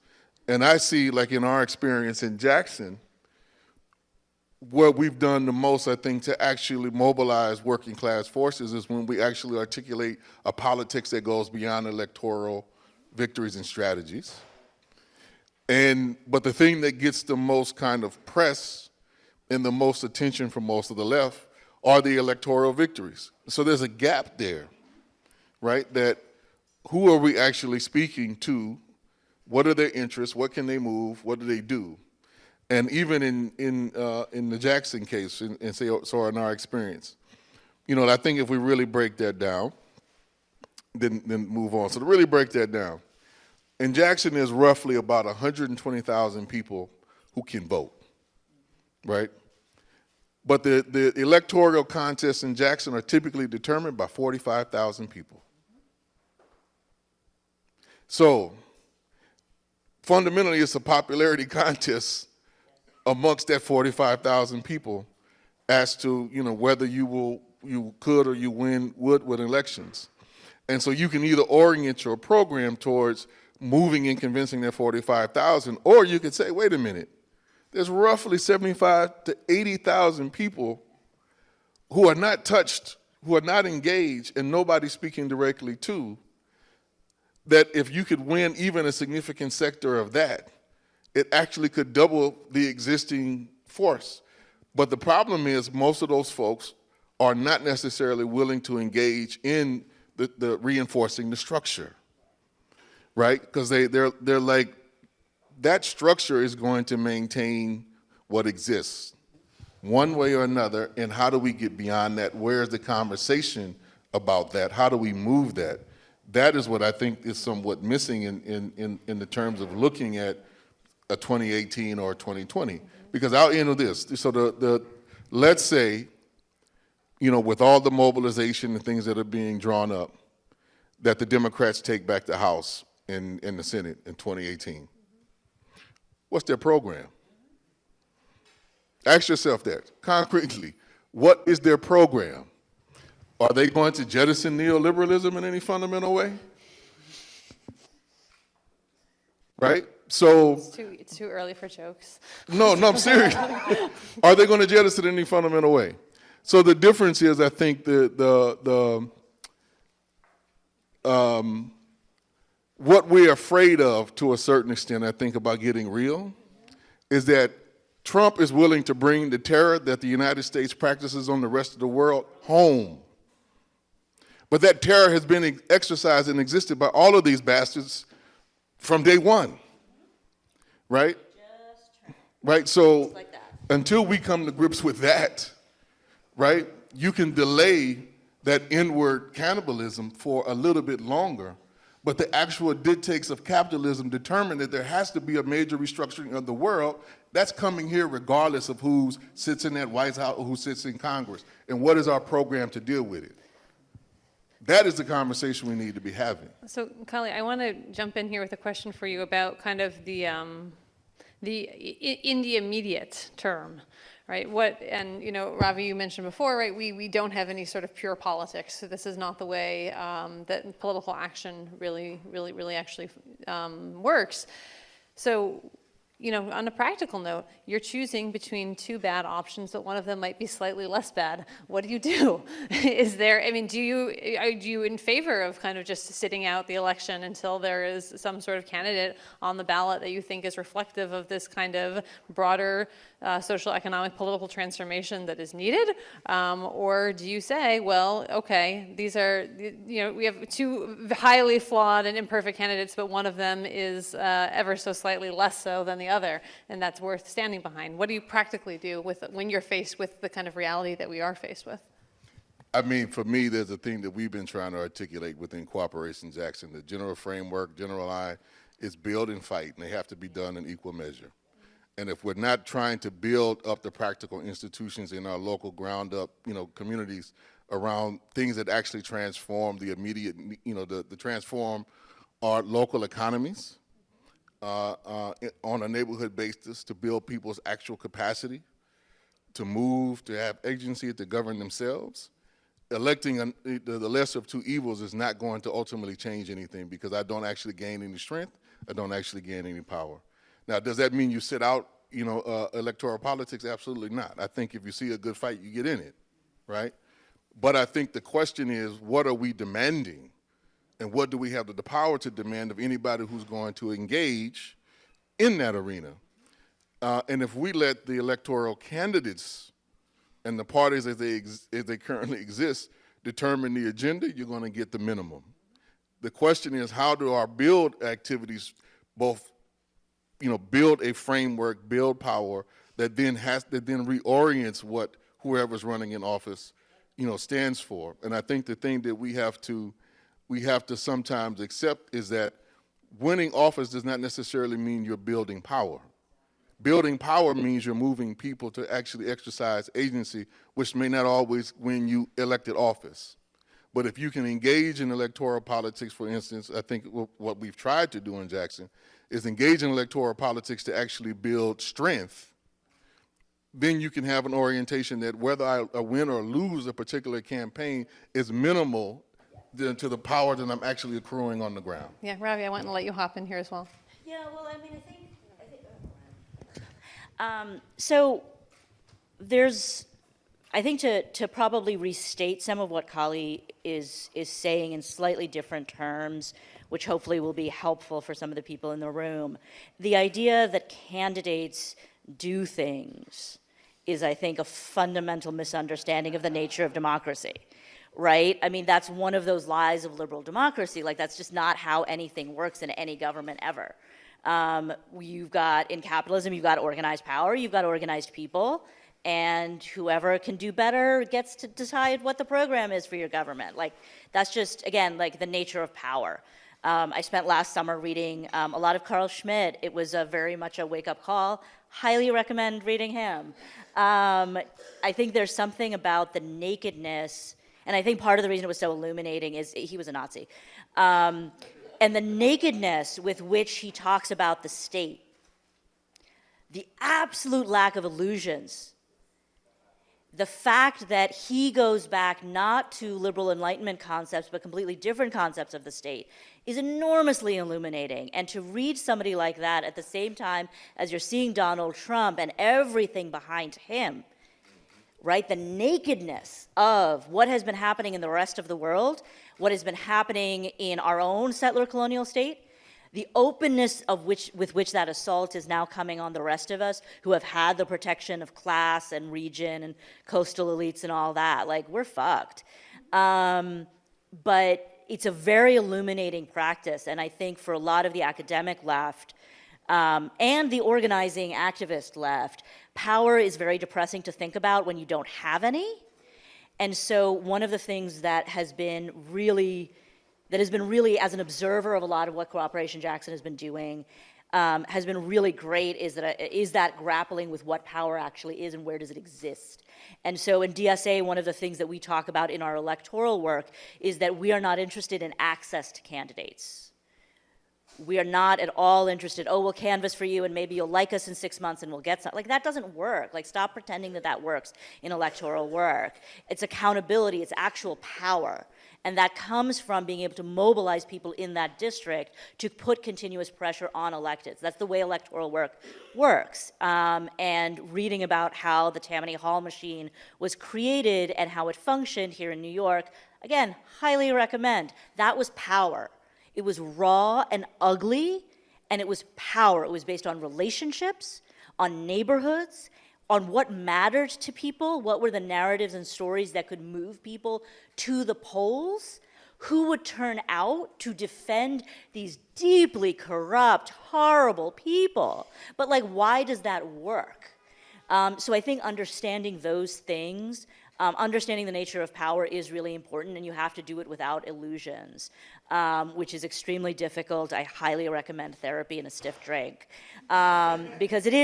And I see, like in our experience in Jackson, where we've done the most, I think, to actually mobilize working class forces is when we actually articulate a politics that goes beyond electoral victories and strategies. But the thing that gets the most kind of press and the most attention from most of the left are the electoral victories. So there's a gap there, right? That who are we actually speaking to? What are their interests? What can they move? What do they do? And even in the Jackson case, and so in our experience, I think if we really break that down, then move on. So to really break that down, in Jackson, there's roughly about 120,000 people who can vote, right? But the electoral contests in Jackson are typically determined by 45,000 people. So fundamentally, it's a popularity contest amongst that 45,000 people as to whether you could or you would win elections. And so you can either orient your program towards moving and convincing that 45,000, or you could say, wait a minute, there's roughly 75 to 80,000 people who are not touched, who are not engaged, and nobody speaking directly to, that if you could win even a significant sector of that, it actually could double the existing force. But the problem is most of those folks are not necessarily willing to engage in the reinforcing the structure, right? Because they're like, that structure is going to maintain what exists one way or another, and how do we get beyond that? Where's the conversation about that? How do we move that? That is what I think is somewhat missing in the terms of looking at a 2018 or 2020. Because I'll end with this. So let's say, with all the mobilization and things that are being drawn up, that the Democrats take back the House in the Senate in 2018. What's their program? Ask yourself that, concretely. What is their program? Are they going to jettison neoliberalism in any fundamental way? Right? So It's too early for jokes. No, I'm serious. Are they going to jettison in any fundamental way? So the difference is, I think, what we're afraid of, to a certain extent, I think, about getting real, is that Trump is willing to bring the terror that the United States practices on the rest of the world home. But that terror has been exercised and existed by all of these bastards from day one, right? Right, so like that. Until we come to grips with that, right, you can delay that inward cannibalism for a little bit longer, but the actual dictates of capitalism determine that there has to be a major restructuring of the world. That's coming here regardless of who sits in that White House or who sits in Congress. And what is our program to deal with it? That is the conversation we need to be having. So, Kali, I want to jump in here with a question for you about kind of the in the immediate term, right? Ravi, you mentioned before, right? We don't have any sort of pure politics. So this is not the way that political action really actually works. So, on a practical note, you're choosing between two bad options, but one of them might be slightly less bad. What do you do? Do you in favor of kind of just sitting out the election until there is some sort of candidate on the ballot that you think is reflective of this kind of broader social, economic, political transformation that is needed? Or do you say, well, okay, these are, we have two highly flawed and imperfect candidates, but one of them is ever so slightly less so than the other, and that's worth standing behind. What do you practically do when you're faced with the kind of reality that we are faced with? I mean, for me, there's a thing that we've been trying to articulate within Cooperation Jackson. The general framework, general line, is build and fight, and they have to be done in equal measure. And if we're not trying to build up the practical institutions in our local ground up, communities around things that actually transform the immediate, the transform our local economies on a neighborhood basis to build people's actual capacity to move, to have agency, to govern themselves. Electing the lesser of two evils is not going to ultimately change anything because I don't actually gain any strength, I don't actually gain any power. Now, does that mean you sit out, electoral politics? Absolutely not. I think if you see a good fight, you get in it, right? But I think the question is, what are we demanding? And what do we have the power to demand of anybody who's going to engage in that arena? And if we let the electoral candidates and the parties as they currently exist determine the agenda, you're going to get the minimum. The question is, how do our build activities both, build a framework, build power that then reorients what whoever's running in office, stands for. And I think the thing that we have to sometimes accept is that winning office does not necessarily mean you're building power. Building power means you're moving people to actually exercise agency, which may not always win you elected office. But if you can engage in electoral politics, for instance, I think what we've tried to do in Jackson is engage in electoral politics to actually build strength. Then you can have an orientation that whether I win or lose a particular campaign is minimal to the power that I'm actually accruing on the ground. Yeah, Ravi, I want to let you hop in here as well. Yeah, well, I think so there's, I think to probably restate some of what Kali is saying in slightly different terms, which hopefully will be helpful for some of the people in the room. The idea that candidates do things is, I think, a fundamental misunderstanding of the nature of democracy, right? I mean, that's one of those lies of liberal democracy. Like, that's just not how anything works in any government ever. You've got, in capitalism, you've got organized power, you've got organized people, and whoever can do better gets to decide what the program is for your government. Like, that's just, again, like the nature of power. I spent last summer reading a lot of Carl Schmitt. It was very much a wake-up call. Highly recommend reading him. I think there's something about the nakedness, and I think part of the reason it was so illuminating is he was a Nazi. And the nakedness with which he talks about the state, the absolute lack of illusions, the fact that he goes back not to liberal Enlightenment concepts, but completely different concepts of the state, is enormously illuminating. And to read somebody like that at the same time as you're seeing Donald Trump and everything behind him, right? The nakedness of what has been happening in the rest of the world, what has been happening in our own settler colonial state, the openness with which that assault is now coming on the rest of us who have had the protection of class and region and coastal elites and all that. Like, we're fucked. But it's a very illuminating practice, and I think for a lot of the academic left, and the organizing activist left, power is very depressing to think about when you don't have any. And so one of the things that has been really, as an observer of a lot of what Cooperation Jackson has been doing, has been really great is that grappling with what power actually is and where does it exist. And so in DSA, one of the things that we talk about in our electoral work is that we are not interested in access to candidates. We are not at all interested, oh, we'll canvass for you and maybe you'll like us in 6 months and we'll get some. Like, that doesn't work. Like, stop pretending that works in electoral work. It's accountability, it's actual power. And that comes from being able to mobilize people in that district to put continuous pressure on electeds. That's the way electoral work works. And reading about how the Tammany Hall machine was created and how it functioned here in New York, again, highly recommend. That was power. It was raw and ugly, and it was power. It was based on relationships, on neighborhoods, on what mattered to people, what were the narratives and stories that could move people to the polls, who would turn out to defend these deeply corrupt, horrible people. But, like, why does that work? So I think understanding those things understanding the nature of power is really important, and you have to do it without illusions, which is extremely difficult. I highly recommend therapy and a stiff drink. Because it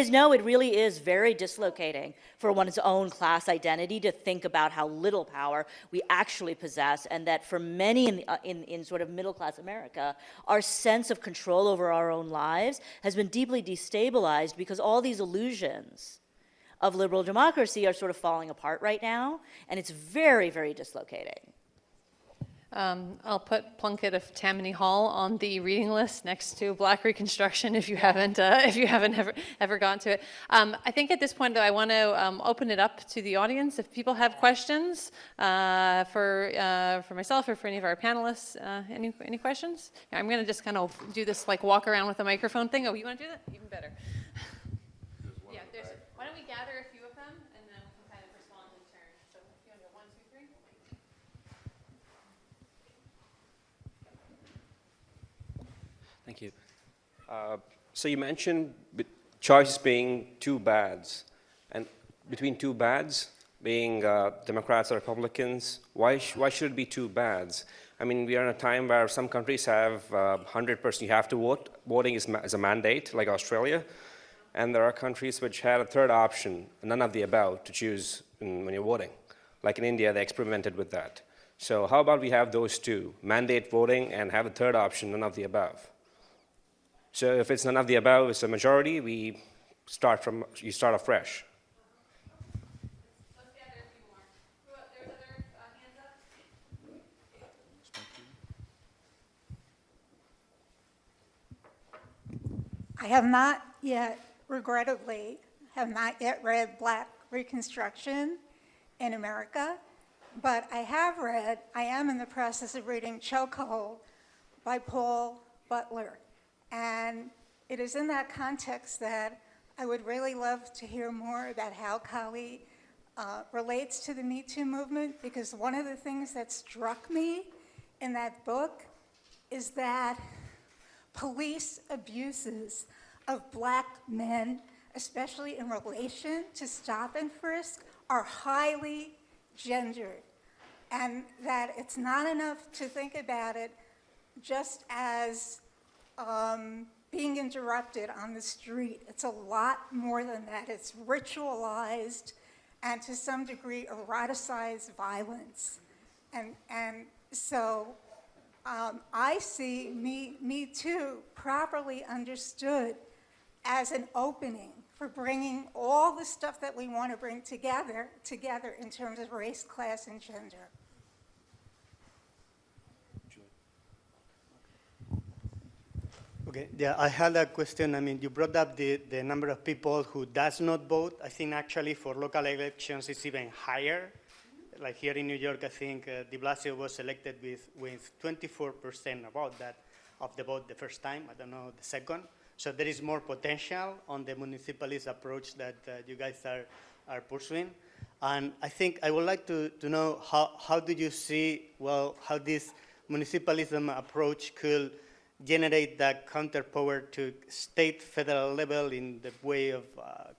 really is very dislocating for one's own class identity to think about how little power we actually possess, and that for many in sort of middle-class America, our sense of control over our own lives has been deeply destabilized because all these illusions of liberal democracy are sort of falling apart right now, and it's very, very dislocating. I'll put Plunkett of Tammany Hall on the reading list next to Black Reconstruction if you haven't ever gotten to it. I think at this point, though, I want to open it up to the audience. If people have questions for myself or for any of our panelists, any questions? I'm going to just kind of do this like walk around with a microphone thing. Oh, you want to do that? Even better. Yeah, why don't we gather a few of them and then we can kind of respond in turn. So if you want to go 1, 2, 3. Thank you. So you mentioned choice being two bads, and between two bads being Democrats or Republicans, why should it be two bads? I mean, we are in a time where some countries have 100%, you have to vote. Voting is a mandate, like Australia. And there are countries which had a third option, none of the above, to choose when you're voting. Like in India, they experimented with that. So how about we have those two, mandate voting and have a third option, none of the above? So if it's none of the above, it's a majority, you start afresh. Let's gather a few more. There's other hands up? I have not yet, regrettably, read Black Reconstruction in America, but I am in the process of reading Chokehold by Paul Butler. And it is in that context that I would really love to hear more about how Kali relates to the Me Too movement, because one of the things that struck me in that book is that police abuses of Black men, especially in relation to stop and frisk, are highly gendered. And that it's not enough to think about it just as being interrupted on the street. It's a lot more than that. It's ritualized and to some degree eroticized violence. And so I see Me Too properly understood as an opening for bringing all the stuff that we want to bring together in terms of race, class, and gender. Okay, yeah, I had a question. I mean, you brought up the number of people who does not vote. I think actually for local elections it's even higher. Like here in New York, I think de Blasio was elected with 24% about that of the vote the first time. I don't know the second. So there is more potential on the municipalist approach that you guys are pursuing. And I think I would like to know how do you see, well, how this municipalism approach could generate that counterpower to state federal level in the way of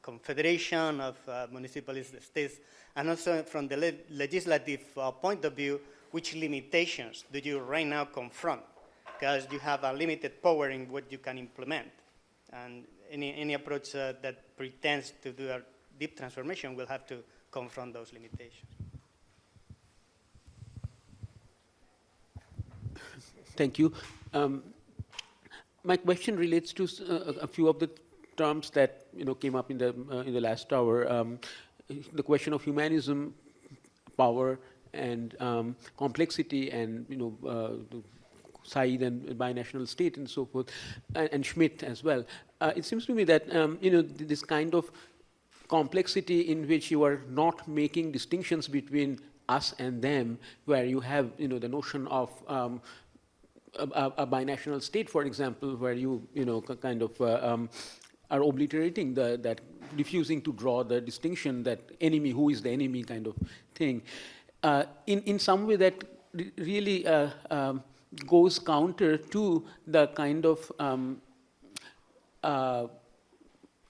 confederation of municipalist states, and also from the legislative point of view, which limitations do you right now confront? Because you have a limited power in what you can implement. And any approach that pretends to do a deep transformation will have to confront those limitations. Thank you. My question relates to a few of the terms that came up in the last hour. The question of humanism, power, and complexity, and Said and binational state and so forth, and Schmidt as well. It seems to me that this kind of complexity in which you are not making distinctions between us and them, where you have the notion of a binational state, for example, where you kind of are obliterating that, refusing to draw the distinction that enemy, who is the enemy kind of thing, in some way that really goes counter to the kind of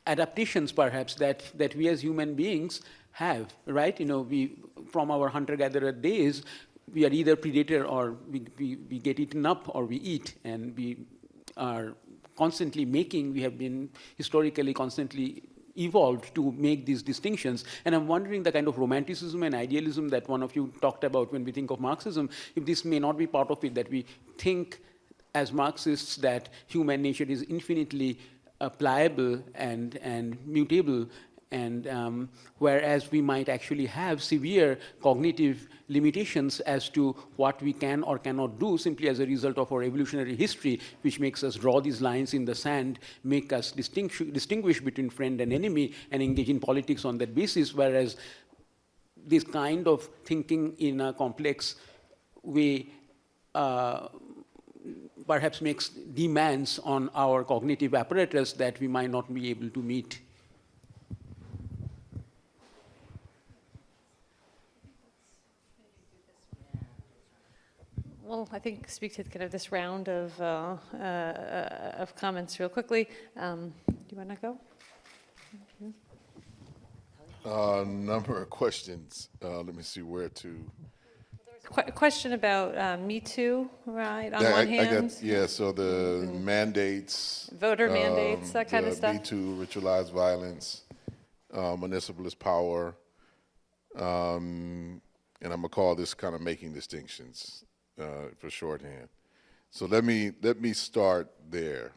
adaptations, perhaps, that we as human beings have, right? From our hunter-gatherer days, we are either predator or we get eaten up or we eat, and we are constantly we have been historically constantly evolved to make these distinctions. And I'm wondering the kind of romanticism and idealism that one of you talked about when we think of Marxism, if this may not be part of it, that we think as Marxists that human nature is infinitely pliable and mutable, and whereas we might actually have severe cognitive limitations as to what we can or cannot do simply as a result of our evolutionary history, which makes us draw these lines in the sand, make us distinguish between friend and enemy, and engage in politics on that basis, whereas this kind of thinking in a complex way perhaps makes demands on our cognitive apparatus that we might not be able to meet. Well, I think speak to kind of this round of comments real quickly. Do you want to go? Number of questions. Let me see where to. A question about Me Too, right? On one hand, So the mandates, voter mandates, that kind of stuff. Me Too, ritualized violence, municipalist power, and I'm gonna call this kind of making distinctions for shorthand. So let me start there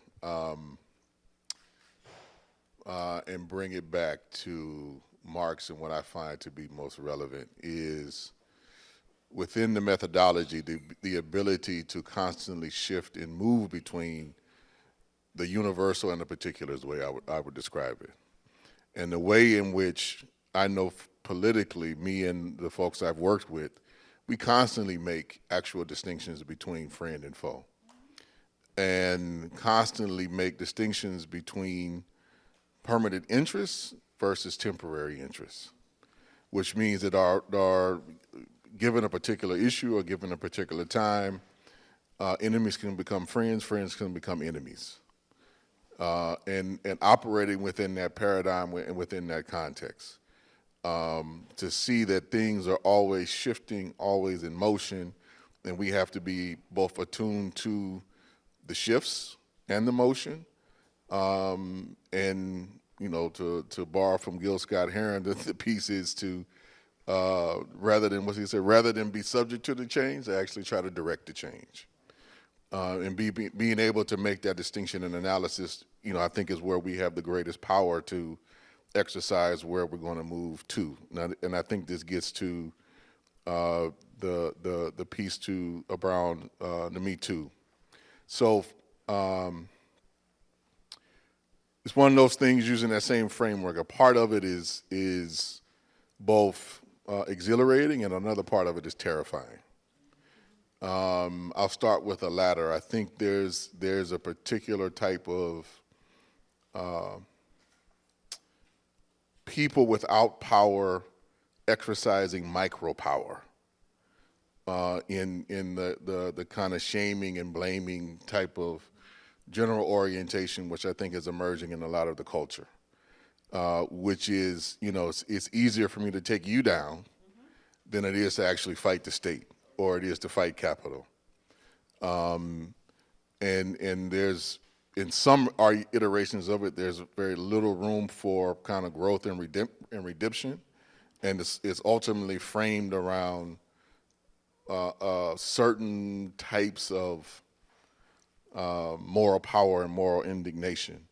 and bring it back to Marx, and what I find to be most relevant is within the methodology, the ability to constantly shift and move between the universal and the particular is the way I would describe it. And the way in which I know politically, me and the folks I've worked with, we constantly make actual distinctions between friend and foe, and constantly make distinctions between permanent interests versus temporary interests, which means that our given a particular issue or given a particular time, enemies can become friends, friends can become enemies. And operating within that paradigm and within that context, to see that things are always shifting, always in motion, and we have to be both attuned to the shifts and the motion, and to borrow from Gil Scott Heron, the piece is to rather than be subject to the change, they actually try to direct the change. And being able to make that distinction and analysis, I think is where we have the greatest power to exercise where we're going to move to. And I think this gets to the piece to around the Me Too. So it's one of those things using that same framework. A part of it is both exhilarating, and another part of it is terrifying. I'll start with the latter. I think there's a particular type of people without power exercising micropower in the kind of shaming and blaming type of general orientation, which I think is emerging in a lot of the culture. Which is, it's easier for me to take you down than it is to actually fight the state, or it is to fight capital. And there's, in some iterations of it, there's very little room for kind of growth and redemption, and it's ultimately framed around certain types of moral power and moral indignation.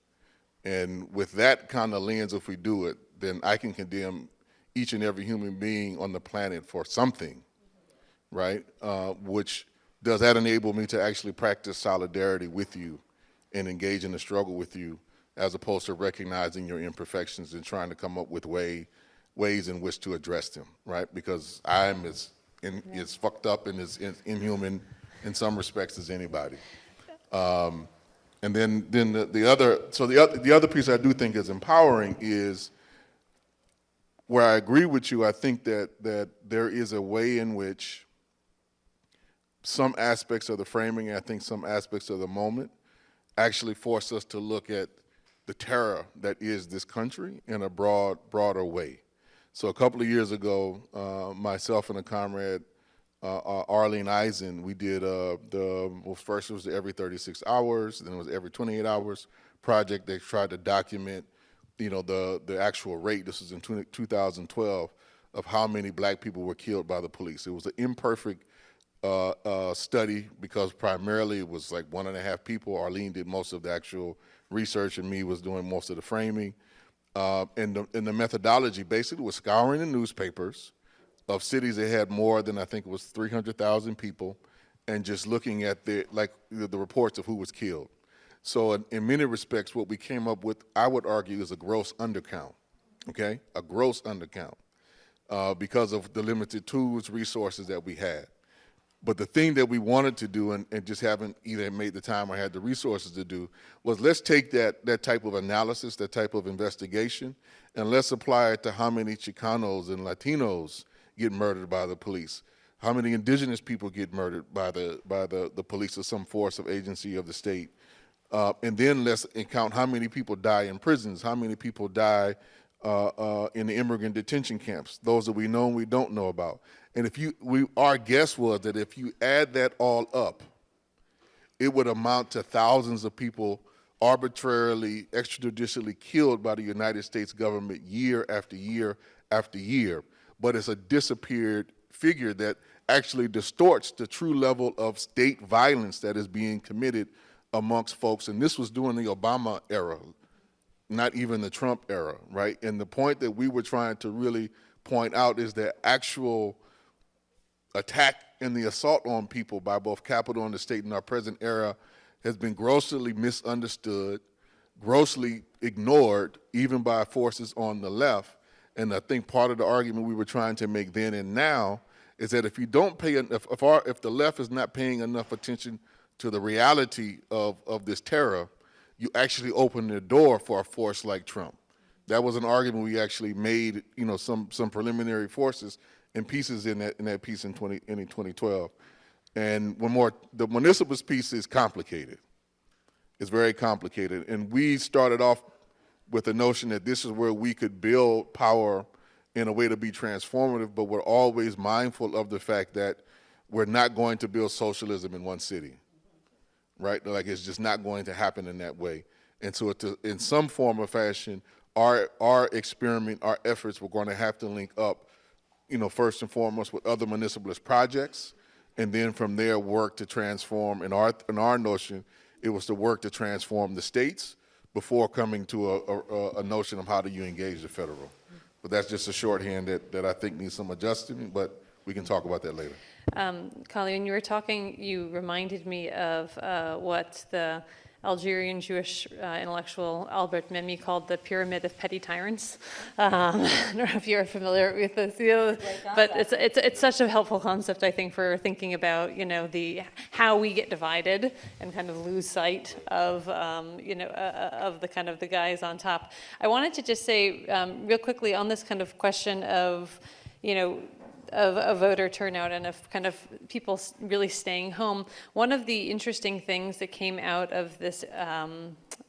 And with that kind of lens, if we do it, then I can condemn each and every human being on the planet for something, right? Which does that enable me to actually practice solidarity with you and engage in the struggle with you, as opposed to recognizing your imperfections and trying to come up with ways in which to address them, right? Because I'm as fucked up and as inhuman in some respects as anybody. And then the other piece I do think is empowering is where I agree with you. I think that there is a way in which some aspects of the framing, I think some aspects of the moment, actually force us to look at the terror that is this country in a broader way. So a couple of years ago, myself and a comrade, Arlene Eisen, we did first it was every 36 hours, then it was every 28 hours project. They tried to document, the actual rate. This was in 2012 of how many black people were killed by the police. It was an imperfect study because primarily it was like 1.5 people. Arlene did most of the actual research and me was doing most of the framing. And the methodology basically was scouring the newspapers of cities that had more than, I think it was 300,000 people, and just looking at the reports of who was killed. So in many respects, what we came up with, I would argue, is a gross undercount, okay? A gross undercount because of the limited tools, resources that we had. But the thing that we wanted to do and just haven't either made the time or had the resources to do was let's take that type of analysis, that type of investigation, and let's apply it to how many Chicanos and Latinos get murdered by the police, how many indigenous people get murdered by the police or some force of agency of the state. And then let's count how many people die in prisons, how many people die in the immigrant detention camps, those that we know and we don't know about. And our guess was that if you add that all up, it would amount to thousands of people arbitrarily, extrajudicially killed by the United States government year after year after year. But it's a disappeared figure that actually distorts the true level of state violence that is being committed amongst folks. And this was during the Obama era, not even the Trump era, right? And the point that we were trying to really point out is that actual attack and the assault on people by both Capitol and the state in our present era has been grossly misunderstood, grossly ignored, even by forces on the left. And I think part of the argument we were trying to make then and now is that if you don't pay enough, if the left is not paying enough attention to the reality of this terror, you actually open the door for a force like Trump. That was an argument we actually made, some preliminary forces and pieces in that piece in 2012. And the municipal piece is complicated. It's very complicated. And we started off with the notion that this is where we could build power in a way to be transformative, but we're always mindful of the fact that we're not going to build socialism in one city, right? Like, it's just not going to happen in that way. And so in some form or fashion, our experiment, our efforts, we're going to have to link up, first and foremost with other municipalist projects, and then from there work to transform. In our notion, it was to work to transform the states before coming to a notion of how do you engage the federal. But that's just a shorthand that I think needs some adjustment, but we can talk about that later. Kali, when you were talking, you reminded me of what the Algerian Jewish intellectual Albert Memmi called the pyramid of petty tyrants. I don't know if you're familiar with this, but it's such a helpful concept, I think, for thinking about how we get divided and kind of lose sight of of the kind of the guys on top. I wanted to just say real quickly on this kind of question of of voter turnout and of kind of people really staying home. One of the interesting things that came out of this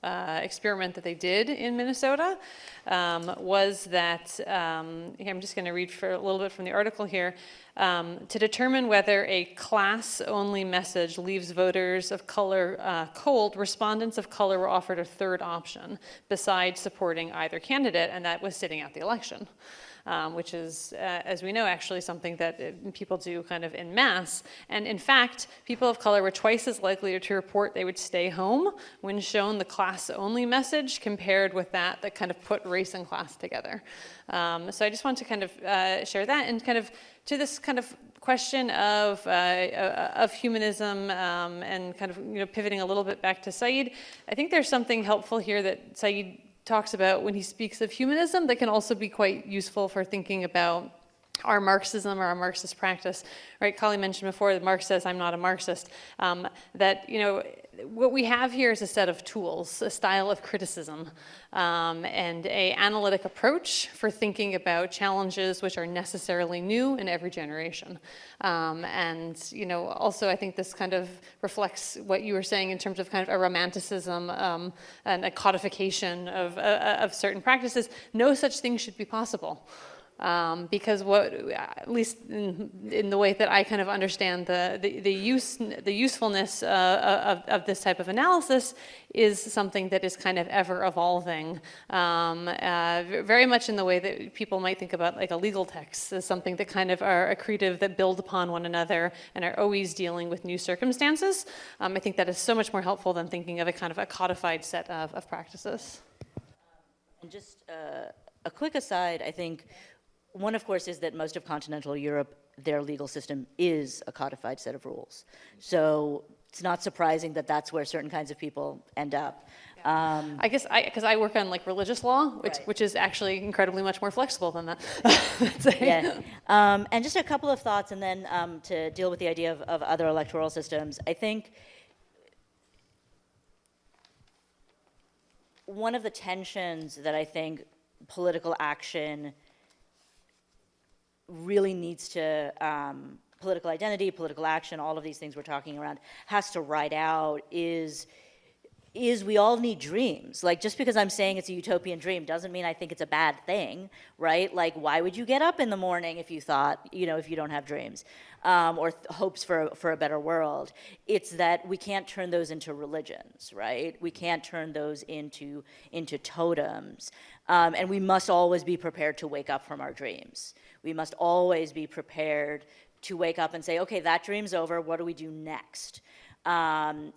experiment that they did in Minnesota was that, I'm just going to read for a little bit from the article here, to determine whether a class-only message leaves voters of color cold, respondents of color were offered a third option besides supporting either candidate, and that was sitting out the election. Which is, as we know, actually something that people do kind of en masse. And in fact, people of color were twice as likely to report they would stay home when shown the class-only message compared with that kind of put race and class together. So I just want to kind of share that, and kind of to this kind of question of humanism and kind of pivoting a little bit back to Said. I think there's something helpful here that Said talks about when he speaks of humanism that can also be quite useful for thinking about our Marxism or our Marxist practice, right? Kali mentioned before that Marx says, I'm not a Marxist, that, what we have here is a set of tools, a style of criticism, and an analytic approach for thinking about challenges which are necessarily new in every generation. And, also I think this kind of reflects what you were saying in terms of kind of a romanticism and a codification of certain practices. No such thing should be possible. because at least in the way that I kind of understand the usefulness of this type of analysis is something that is kind of ever evolving, very much in the way that people might think about like a legal text as something that kind of are accretive, that build upon one another and are always dealing with new circumstances. I think that is so much more helpful than thinking of a kind of a codified set of practices. And just a quick aside, I think one, of course, is that most of continental Europe, their legal system is a codified set of rules. So it's not surprising that that's where certain kinds of people end up. I guess because I work on like religious law, which is actually incredibly much more flexible than that. Yeah. And just a couple of thoughts, and then to deal with the idea of other electoral systems. I think one of the tensions that I think political action really needs to, political identity, political action, all of these things we're talking around, has to ride out is we all need dreams. Like, just because I'm saying it's a utopian dream doesn't mean I think it's a bad thing, right? Like, why would you get up in the morning if you thought, if you don't have dreams or hopes for a better world? It's that we can't turn those into religions, right? We can't turn those into totems. And we must always be prepared to wake up from our dreams. We must always be prepared to wake up and say, okay, that dream's over, what do we do next? And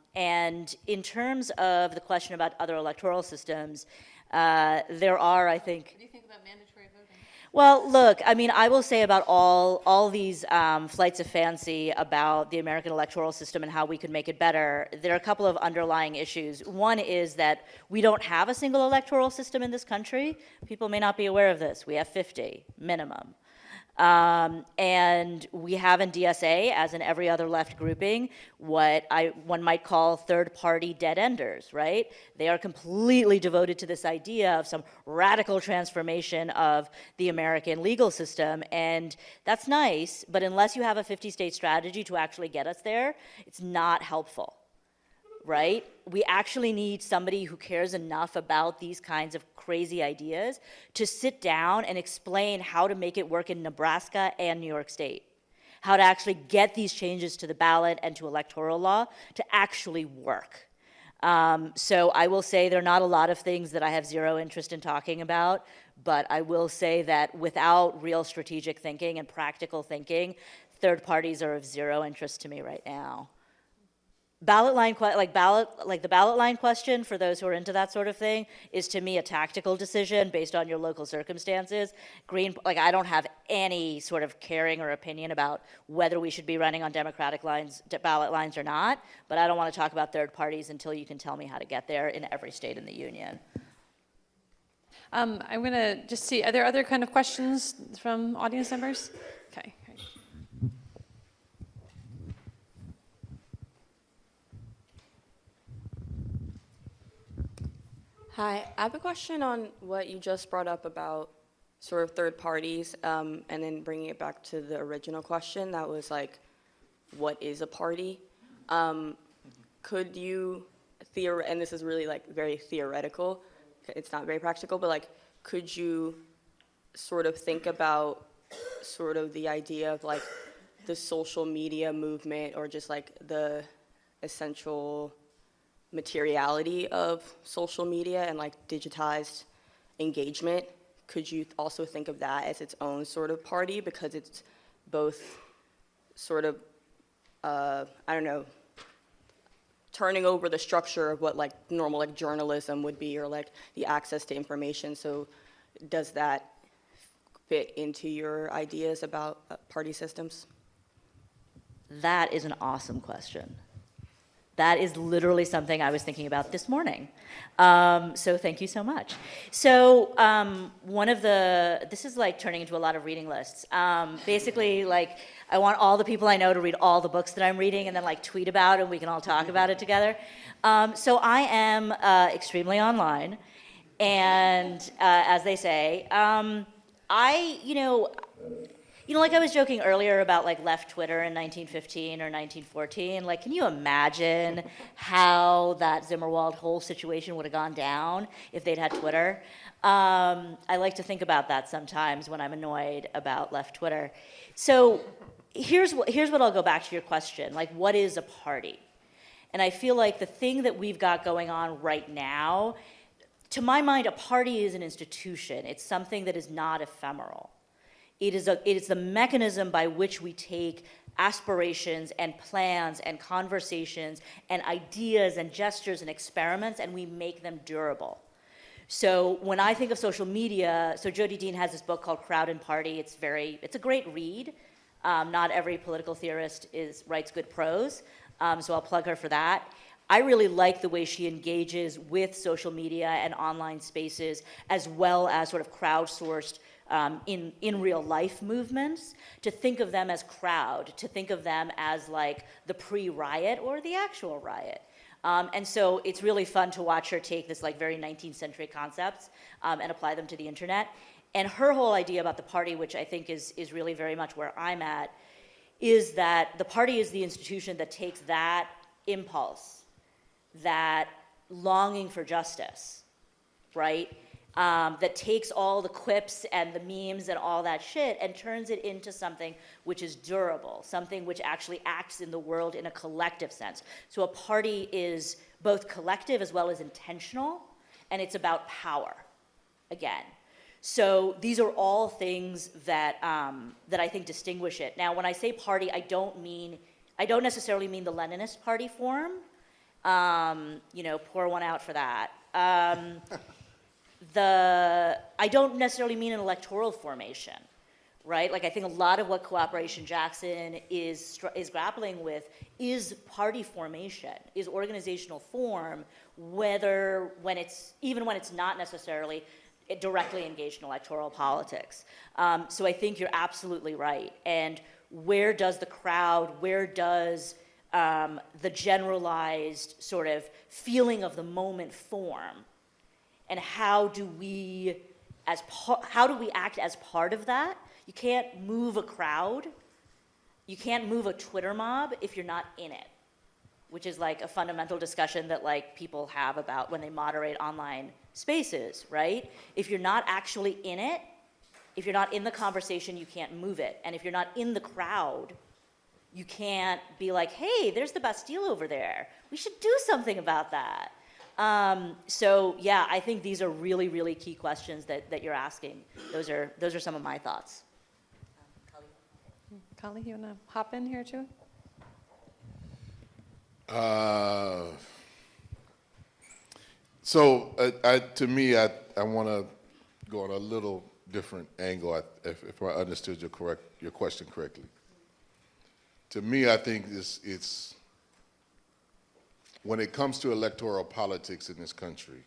in terms of the question about other electoral systems, there are, I think... What do you think about mandatory voting? Well, look, I mean, I will say about all these flights of fancy about the American electoral system and how we could make it better, there are a couple of underlying issues. One is that we don't have a single electoral system in this country. People may not be aware of this. We have 50, minimum. And we have in DSA, as in every other left grouping, what one might call third-party dead-enders, right? They are completely devoted to this idea of some radical transformation of the American legal system, and that's nice, but unless you have a 50-state strategy to actually get us there, it's not helpful. Right? We actually need somebody who cares enough about these kinds of crazy ideas to sit down and explain how to make it work in Nebraska and New York State, how to actually get these changes to the ballot and to electoral law to actually work. So I will say there are not a lot of things that I have zero interest in talking about, but I will say that without real strategic thinking and practical thinking, third parties are of zero interest to me right now. Ballot line, the ballot line question, for those who are into that sort of thing, is to me a tactical decision based on your local circumstances. I don't have any sort of caring or opinion about whether we should be running on Democratic lines, ballot lines or not, but I don't want to talk about third parties until you can tell me how to get there in every state in the union. I'm going to just see, are there other kind of questions from audience members? Okay. Hi, I have a question on what you just brought up about sort of third parties, and then bringing it back to the original question that was like, what is a party? Could you, and this is really like very theoretical, it's not very practical, but like, could you sort of think about sort of the idea of like the social media movement, or just like the essential materiality of social media and like digitized engagement? Could you also think of that as its own sort of party, because it's both sort of, I don't know, turning over the structure of what like normal like journalism would be, or like the access to information? So does that fit into your ideas about party systems? That is an awesome question. That is literally something I was thinking about this morning. So thank you so much. So this is like turning into a lot of reading lists. Basically, like, I want all the people I know to read all the books that I'm reading and then like tweet about it, and we can all talk about it together. So I am extremely online, and as they say, You know, like I was joking earlier about like left Twitter in 1915 or 1914, like can you imagine how that Zimmerwald whole situation would have gone down if they'd had Twitter? I like to think about that sometimes when I'm annoyed about left Twitter. So here's what I'll go back to your question, like what is a party? And I feel like the thing that we've got going on right now, to my mind, a party is an institution. It's something that is not ephemeral. It is the mechanism by which we take aspirations and plans and conversations and ideas and gestures and experiments and we make them durable. So when I think of social media, so Jodi Dean has this book called Crowd and Party. It's a great read. Not every political theorist writes good prose, so I'll plug her for that. I really like the way she engages with social media and online spaces as well as sort of crowdsourced in real life movements, to think of them as crowd, to think of them as like the pre-riot or the actual riot. And so it's really fun to watch her take this like very 19th century concepts and apply them to the internet. And her whole idea about the party, which I think is really very much where I'm at, is that the party is the institution that takes that impulse, that longing for justice, right? That takes all the quips and the memes and all that shit and turns it into something which is durable, something which actually acts in the world in a collective sense. So a party is both collective as well as intentional, and it's about power, again. So these are all things that I think distinguish it. Now, when I say party, I don't necessarily mean the Leninist party form. Pour one out for that. I don't necessarily mean an electoral formation, right? Like I think a lot of what Cooperation Jackson is grappling with is party formation, is organizational form, when it's not necessarily directly engaged in electoral politics. So I think you're absolutely right. And where does the crowd, where does the generalized sort of feeling of the moment form? And how do we act as part of that? You can't move a crowd. You can't move a Twitter mob if you're not in it, which is like a fundamental discussion that like people have about when they moderate online spaces, right? If you're not actually in it, if you're not in the conversation, you can't move it. And if you're not in the crowd, you can't be like, hey, there's the Bastille over there. We should do something about that. So yeah, I think these are really, really key questions that you're asking. Those are some of my thoughts. Kali, you want to hop in here too? To me, I want to go on a little different angle, if I understood your question correctly. To me, I think it's when it comes to electoral politics in this country,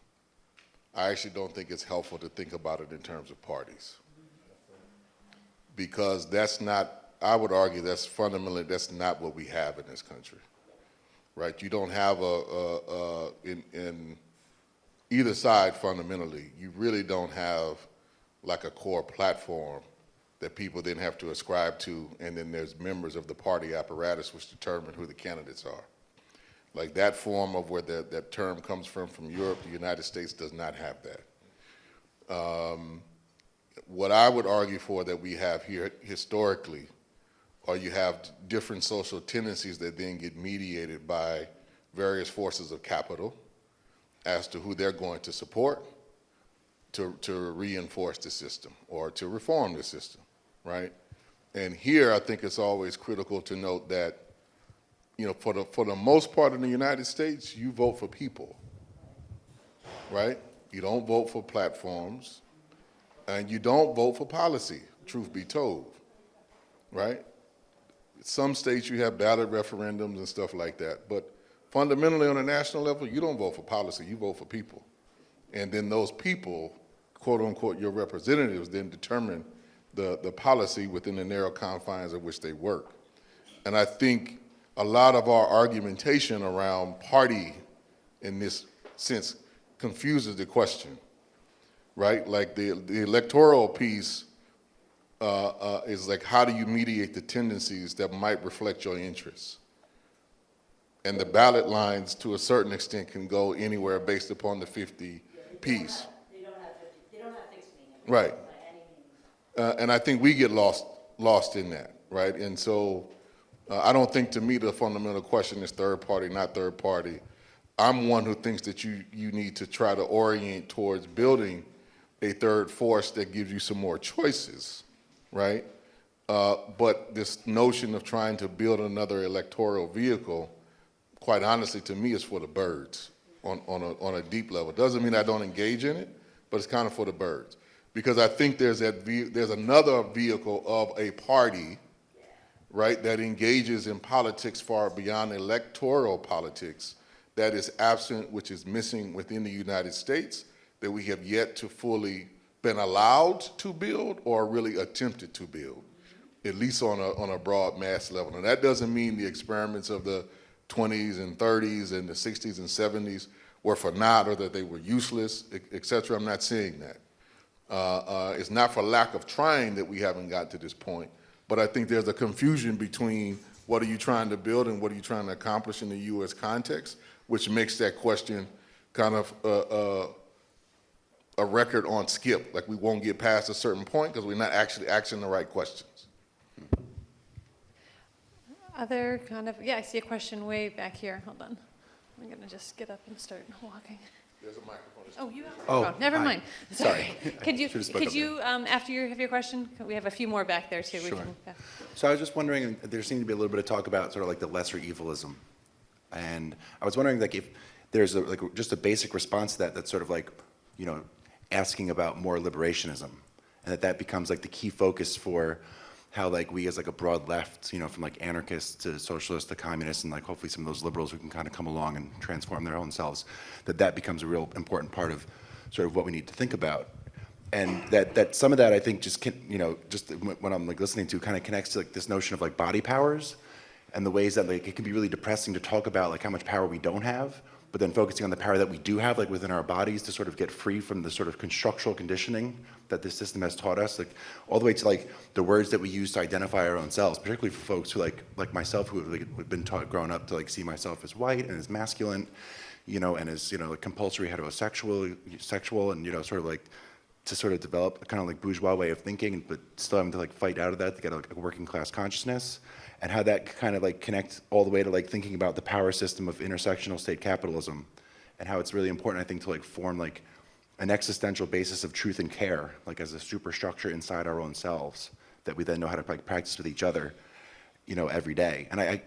I actually don't think it's helpful to think about it in terms of parties. Because I would argue that's not what we have in this country, right? You don't have in either side fundamentally, you really don't have like a core platform that people then have to ascribe to, and then there's members of the party apparatus which determine who the candidates are. Like that form of where that term comes from Europe, the United States does not have that. What I would argue for that we have here historically, or you have different social tendencies that then get mediated by various forces of capital as to who they're going to support to reinforce the system or to reform the system, right? And here I think it's always critical to note that for the most part in the United States, you vote for people, right? You don't vote for platforms, and you don't vote for policy, truth be told, right? Some states you have ballot referendums and stuff like that, but fundamentally on a national level, you don't vote for policy, you vote for people. And then those people, quote unquote, your representatives then determine the policy within the narrow confines of which they work. And I think a lot of our argumentation around party in this sense confuses the question, right? Like the electoral piece is like, how do you mediate the tendencies that might reflect your interests? And the ballot lines, to a certain extent, can go anywhere based upon the 50 piece. They don't have fixed meaning. Right. By any means. And I think we get lost in that, right? And so I don't think, to me, the fundamental question is third party, not third party. I'm one who thinks that you need to try to orient towards building a third force that gives you some more choices, right? But this notion of trying to build another electoral vehicle, quite honestly, to me, is for the birds on a deep level. Doesn't mean I don't engage in it, but it's kind of for the birds. Because I think there's another vehicle of a party, right, that engages in politics far beyond electoral politics, that is absent, which is missing within the United States, that we have yet to fully been allowed to build or really attempted to build, at least on a broad mass level. And that doesn't mean the experiments of the 20s and 30s and the 60s and 70s were for naught or that they were useless, et cetera. I'm not saying that. It's not for lack of trying that we haven't got to this point, but I think there's a confusion between what are you trying to build and what are you trying to accomplish in the U.S. context, which makes that question kind of a record on skip. Like, we won't get past a certain point because we're not actually asking the right questions. Other kind of, yeah, I see a question way back here. Hold on. I'm going to just get up and start walking. There's a microphone. Oh, you have a microphone. Never hi. mind. Sorry. Could Should've spoke up you after you have your question, we have a few more back there too. Sure. Yeah. So I was just wondering, there seemed to be a little bit of talk about sort of like the lesser evilism. And I was wondering, like, if there's just a basic response to that, that's sort of like, you know, asking about more liberationism, and that becomes like the key focus for how, like, we as like a broad left, you know, from like anarchists to socialists to communists, and like hopefully some of those liberals who can kind of come along and transform their own selves, that becomes a real important part of sort of what we need to think about. And that some of that, I think, just you know, just when I'm like listening to, kind of connects to like this notion of like body powers and the ways that like it can be really depressing to talk about like how much power we don't have, but then focusing on the power that we do have, like within our bodies, to sort of get free from the sort of constructural conditioning that this system has taught us, like all the way to like the words that we use to identify our own selves, particularly for folks who like myself, who have like been taught growing up to like see myself as white and as masculine, you know, and as, you know, like compulsory heterosexual, and, you know, sort of like to sort of develop a kind of like bourgeois way of thinking, but still having to like fight out of that to get like a working class consciousness, and how that kind of like connects all the way to like thinking about the power system of intersectional state capitalism, and how it's really important, I think, to like form like an existential basis of truth and care, like as a superstructure inside our own selves that we then know how to like practice with each other, you know, every day. And I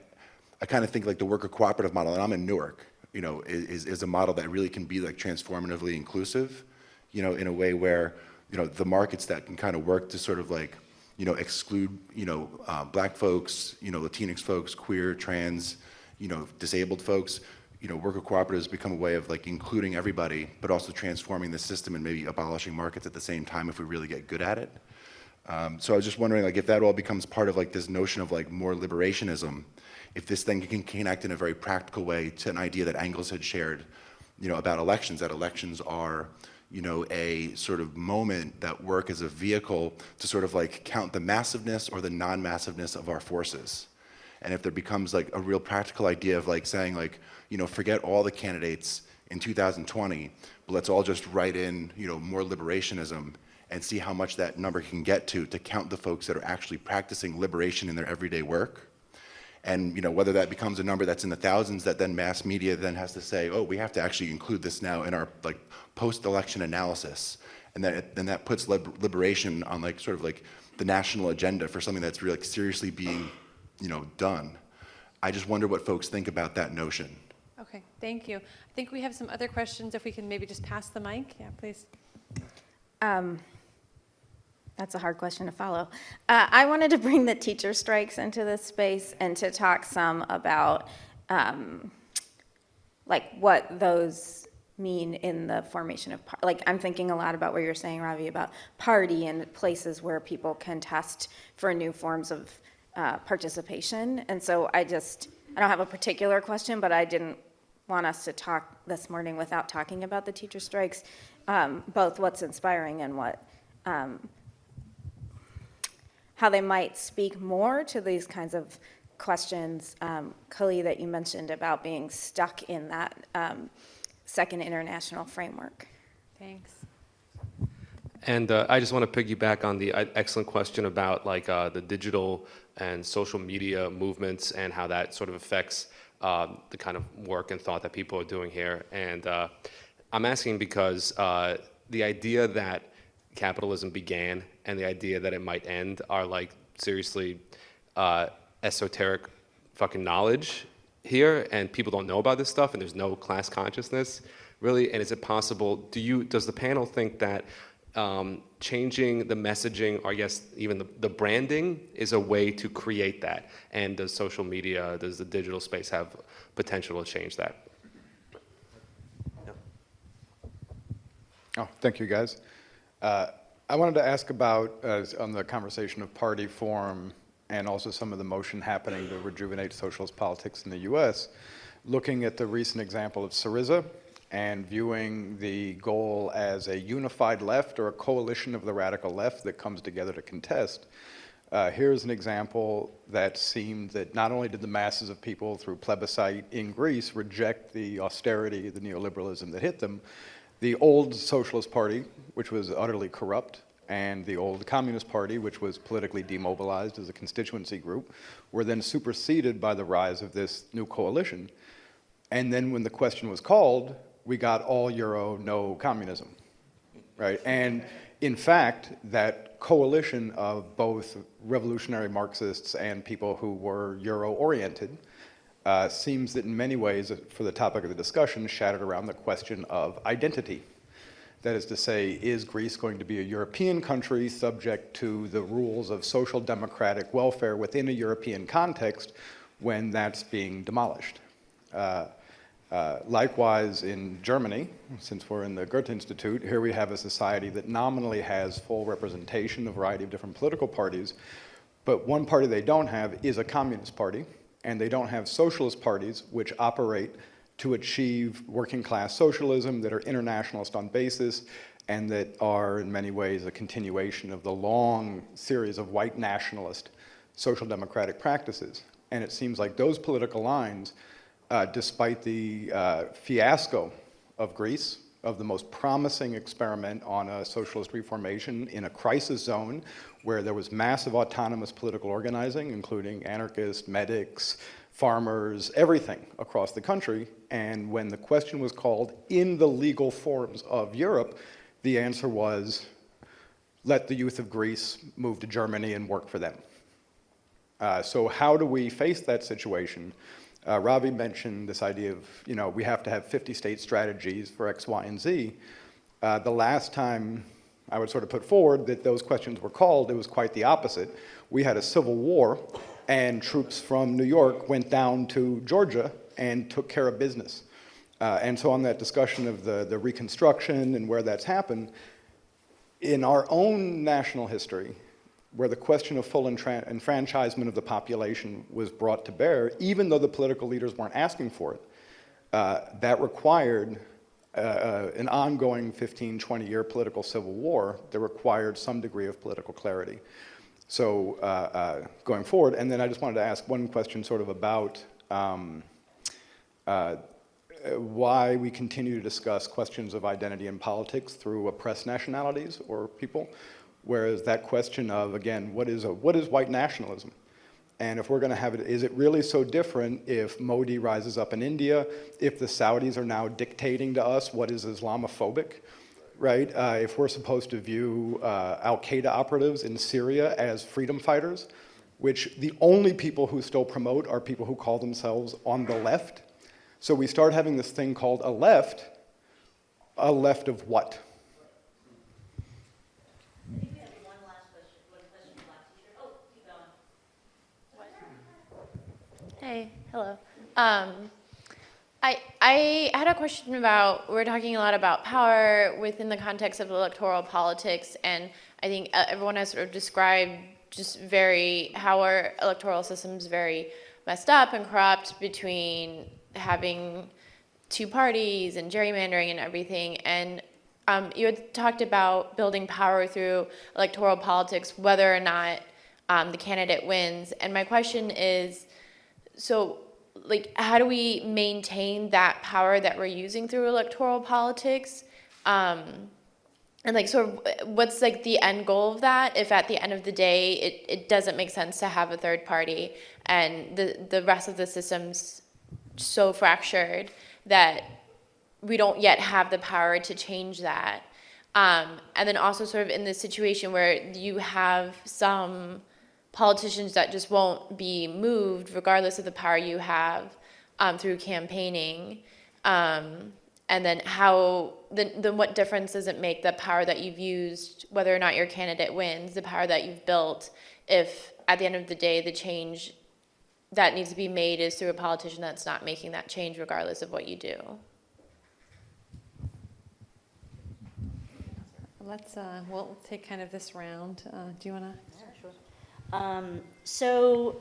kind of think like the worker cooperative model, and I'm in Newark, you know, is a model that really can be like transformatively inclusive, you know, in a way where, you know, the markets that can kind of work to sort of like, you know, exclude, you know, black folks, you know, Latinx folks, queer, trans, you know, disabled folks, you know, worker cooperatives become a way of like including everybody, but also transforming the system and maybe abolishing markets at the same time if we really get good at it. So I was just wondering, like, if that all becomes part of like this notion of like more liberationism, if this thing can connect in a very practical way to an idea that Engels had shared, you know, about elections, that elections are, you know, a sort of moment that work as a vehicle to sort of like count the massiveness or the non-massiveness of our forces. And if there becomes like a real practical idea of like saying like, you know, forget all the candidates in 2020, but let's all just write in, you know, more liberationism and see how much that number can get to count the folks that are actually practicing liberation in their everyday work. And, you know, whether that becomes a number that's in the thousands that then mass media then has to say, oh, we have to actually include this now in our like post-election analysis, and that puts liberation on like sort of like the national agenda for something that's really like seriously being, you know, done. I just wonder what folks think about that notion. Okay, thank you. I think we have some other questions. If we can maybe just pass the mic. Yeah, please. That's a hard question to follow. I wanted to bring the teacher strikes into this space and to talk some about like what those mean in the formation of, like, I'm thinking a lot about what you're saying, Ravi, about party and places where people can test for new forms of participation. And so I don't have a particular question, but I didn't want us to talk this morning without talking about the teacher strikes, both what's inspiring and what how they might speak more to these kinds of questions, Kali, that you mentioned about being stuck in that second international framework. Thanks. And I just want to piggyback on the excellent question about like the digital and social media movements and how that sort of affects the kind of work and thought that people are doing here. And I'm asking because the idea that capitalism began and the idea that it might end are like seriously esoteric fucking knowledge here, and people don't know about this stuff, and there's no class consciousness really. And is it possible, does the panel think that changing the messaging, or I guess even the branding, is a way to create that? And does social media, does the digital space have potential to change that? Oh, thank you, guys. I wanted to ask about, on the conversation of party form and also some of the motion happening to rejuvenate socialist politics in the US, looking at the recent example of Syriza and viewing the goal as a unified left or a coalition of the radical left that comes together to contest. Here's an example that seemed that not only did the masses of people through plebiscite in Greece reject the austerity, the neoliberalism that hit them, the old Socialist Party, which was utterly corrupt, and the old Communist Party, which was politically demobilized as a constituency group, were then superseded by the rise of this new coalition. And then when the question was called, we got all Euro, no communism, right? And in fact, that coalition of both revolutionary Marxists and people who were Euro-oriented seems that in many ways, for the topic of the discussion, shattered around the question of identity. That is to say, is Greece going to be a European country subject to the rules of social democratic welfare within a European context when that's being demolished? Likewise, in Germany, since we're in the Goethe-Institut, here we have a society that nominally has full representation of a variety of different political parties, but one party they don't have is a communist party, and they don't have socialist parties which operate to achieve working class socialism, that are internationalist on basis, and that are in many ways a continuation of the long series of white nationalist social democratic practices. And it seems like those political lines, despite the fiasco of Greece, of the most promising experiment on a socialist reformation in a crisis zone where there was massive autonomous political organizing, including anarchists, medics, farmers, everything across the country. And when the question was called in the legal forms of Europe, the answer was, let the youth of Greece move to Germany and work for them. So how do we face that situation? Ravi mentioned this idea of, we have to have 50-state strategies for X, Y, and Z. The last time I would sort of put forward that those questions were called, it was quite the opposite. We had a civil war, and troops from New York went down to Georgia and took care of business. And so on that discussion of the Reconstruction and where that's happened, in our own national history, where the question of full enfranchisement of the population was brought to bear, even though the political leaders weren't asking for it, that required an ongoing 15, 20-year political civil war that required some degree of political clarity. So going forward, and then I just wanted to ask one question sort of about why we continue to discuss questions of identity and politics through oppressed nationalities or people, whereas that question of, again, what is white nationalism? And if we're going to have it, is it really so different if Modi rises up in India, if the Saudis are now dictating to us what is Islamophobic, right? If we're supposed to view Al-Qaeda operatives in Syria as freedom fighters, which the only people who still promote are people who call themselves on the left. So we start having this thing called a left of what? Hey, hello. I had a question about, we're talking a lot about power within the context of electoral politics, and I think everyone has sort of described just how our electoral system is very messed up and corrupt between having two parties and gerrymandering and everything. And you had talked about building power through electoral politics, whether or not the candidate wins. And my question is, so like, how do we maintain that power that we're using through electoral politics? And like, sort of, what's like the end goal of that? If at the end of the day, it doesn't make sense to have a third party, and the rest of the system's so fractured that we don't yet have the power to change that. And then also sort of in this situation where you have some politicians that just won't be moved regardless of the power you have through campaigning. And then then what difference does it make the power that you've used, whether or not your candidate wins, the power that you've built, if at the end of the day the change that needs to be made is through a politician that's not making that change regardless of what you do? Let's, we'll take kind of this round. Do you want to? Yeah, sure. So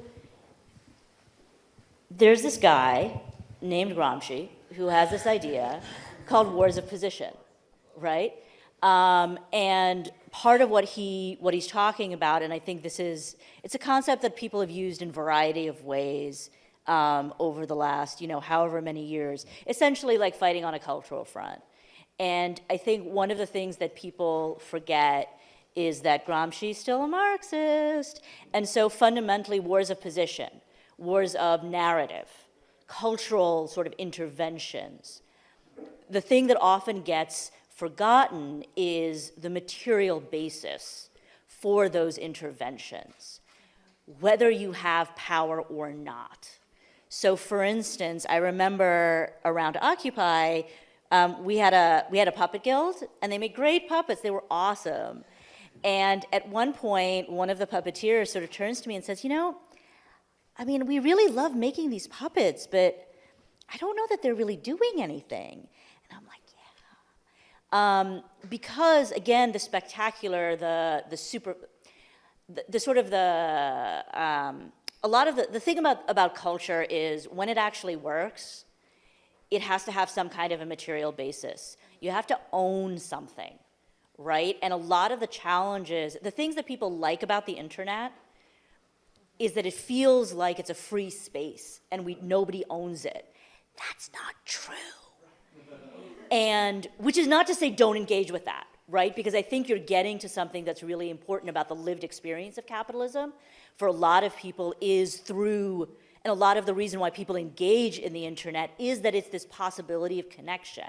there's this guy named Gramsci who has this idea called wars of position, right? And part of what he's talking about, and I think it's a concept that people have used in a variety of ways over the last, however many years, essentially like fighting on a cultural front. And I think one of the things that people forget is that Gramsci's still a Marxist. And so fundamentally, wars of position, wars of narrative, cultural sort of interventions. The thing that often gets forgotten is the material basis for those interventions, whether you have power or not. So for instance, I remember around Occupy, we had a puppet guild, and they made great puppets. They were awesome. And at one point, one of the puppeteers sort of turns to me and says, we really love making these puppets, but I don't know that they're really doing anything. And I'm like, yeah. Because, again, the spectacular, the thing about culture is when it actually works, it has to have some kind of a material basis. You have to own something, right? And a lot of the challenges, the things that people like about the internet is that it feels like it's a free space and nobody owns it. That's not true. And which is not to say don't engage with that, right? Because I think you're getting to something that's really important about the lived experience of capitalism for a lot of people is through. And a lot of the reason why people engage in the internet is that it's this possibility of connection.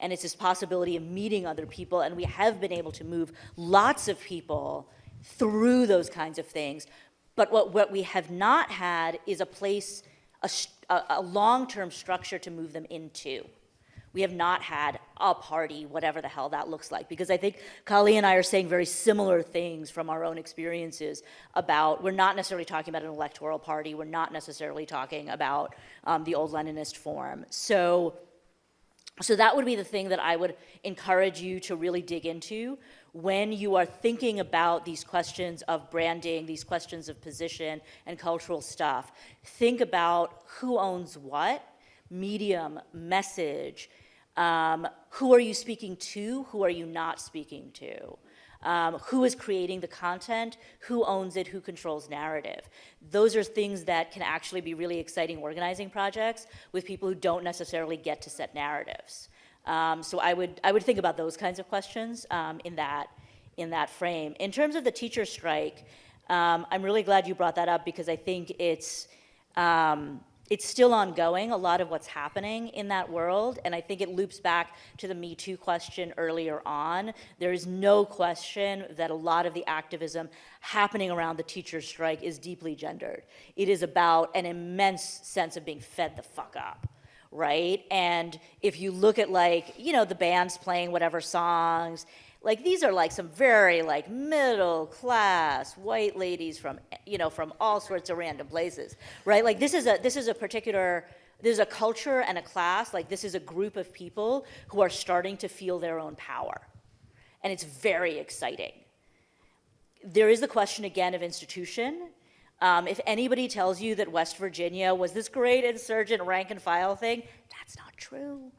And it's this possibility of meeting other people. And we have been able to move lots of people through those kinds of things. But what we have not had is a place, a long-term structure to move them into. We have not had a party, whatever the hell that looks like, because I think Kali and I are saying very similar things from our own experiences about, we're not necessarily talking about an electoral party, we're not necessarily talking about the old Leninist form. So that would be the thing that I would encourage you to really dig into when you are thinking about these questions of branding, these questions of position and cultural stuff. Think about who owns what, medium, message, who are you speaking to, who are you not speaking to? Who is creating the content, who owns it, who controls narrative. Those are things that can actually be really exciting organizing projects with people who don't necessarily get to set narratives. So I would think about those kinds of questions in that frame. In terms of the teacher strike, I'm really glad you brought that up because I think it's still ongoing, a lot of what's happening in that world, and I think it loops back to the Me Too question earlier on. There is no question that a lot of the activism happening around the teacher strike is deeply gendered. It is about an immense sense of being fed the fuck up, right? And if you look at the bands playing whatever songs, these are some very middle class white ladies from all sorts of random places, right? This is a culture and a class, this is a group of people who are starting to feel their own power. And it's very exciting. There is the question again of institution. If anybody tells you that West Virginia was this great insurgent rank and file thing, that's not true.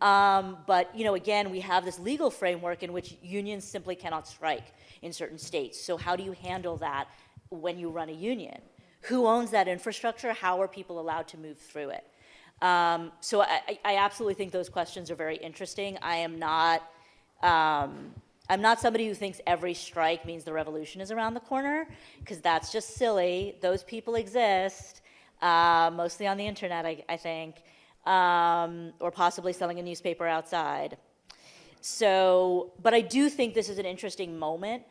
But again, we have this legal framework in which unions simply cannot strike in certain states. So how do you handle that when you run a union? Who owns that infrastructure? How are people allowed to move through it? So I absolutely think those questions are very interesting. I'm not somebody who thinks every strike means the revolution is around the corner, because that's just silly. Those people exist, mostly on the internet, I think, or possibly selling a newspaper outside. So, but I do think this is an interesting moment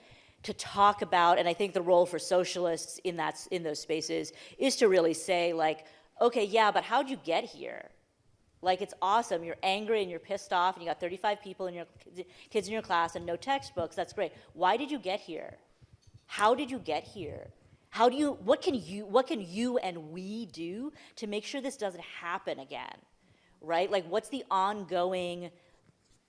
to talk about, and I think the role for socialists in those spaces is to really say, like, okay, yeah, but how'd you get here? Like, it's awesome, you're angry and you're pissed off and you got 35 people in your kids in your class and no textbooks, that's great. Why did you get here? How did you get here? What can you and we do to make sure this doesn't happen again, right? Like, what's the ongoing,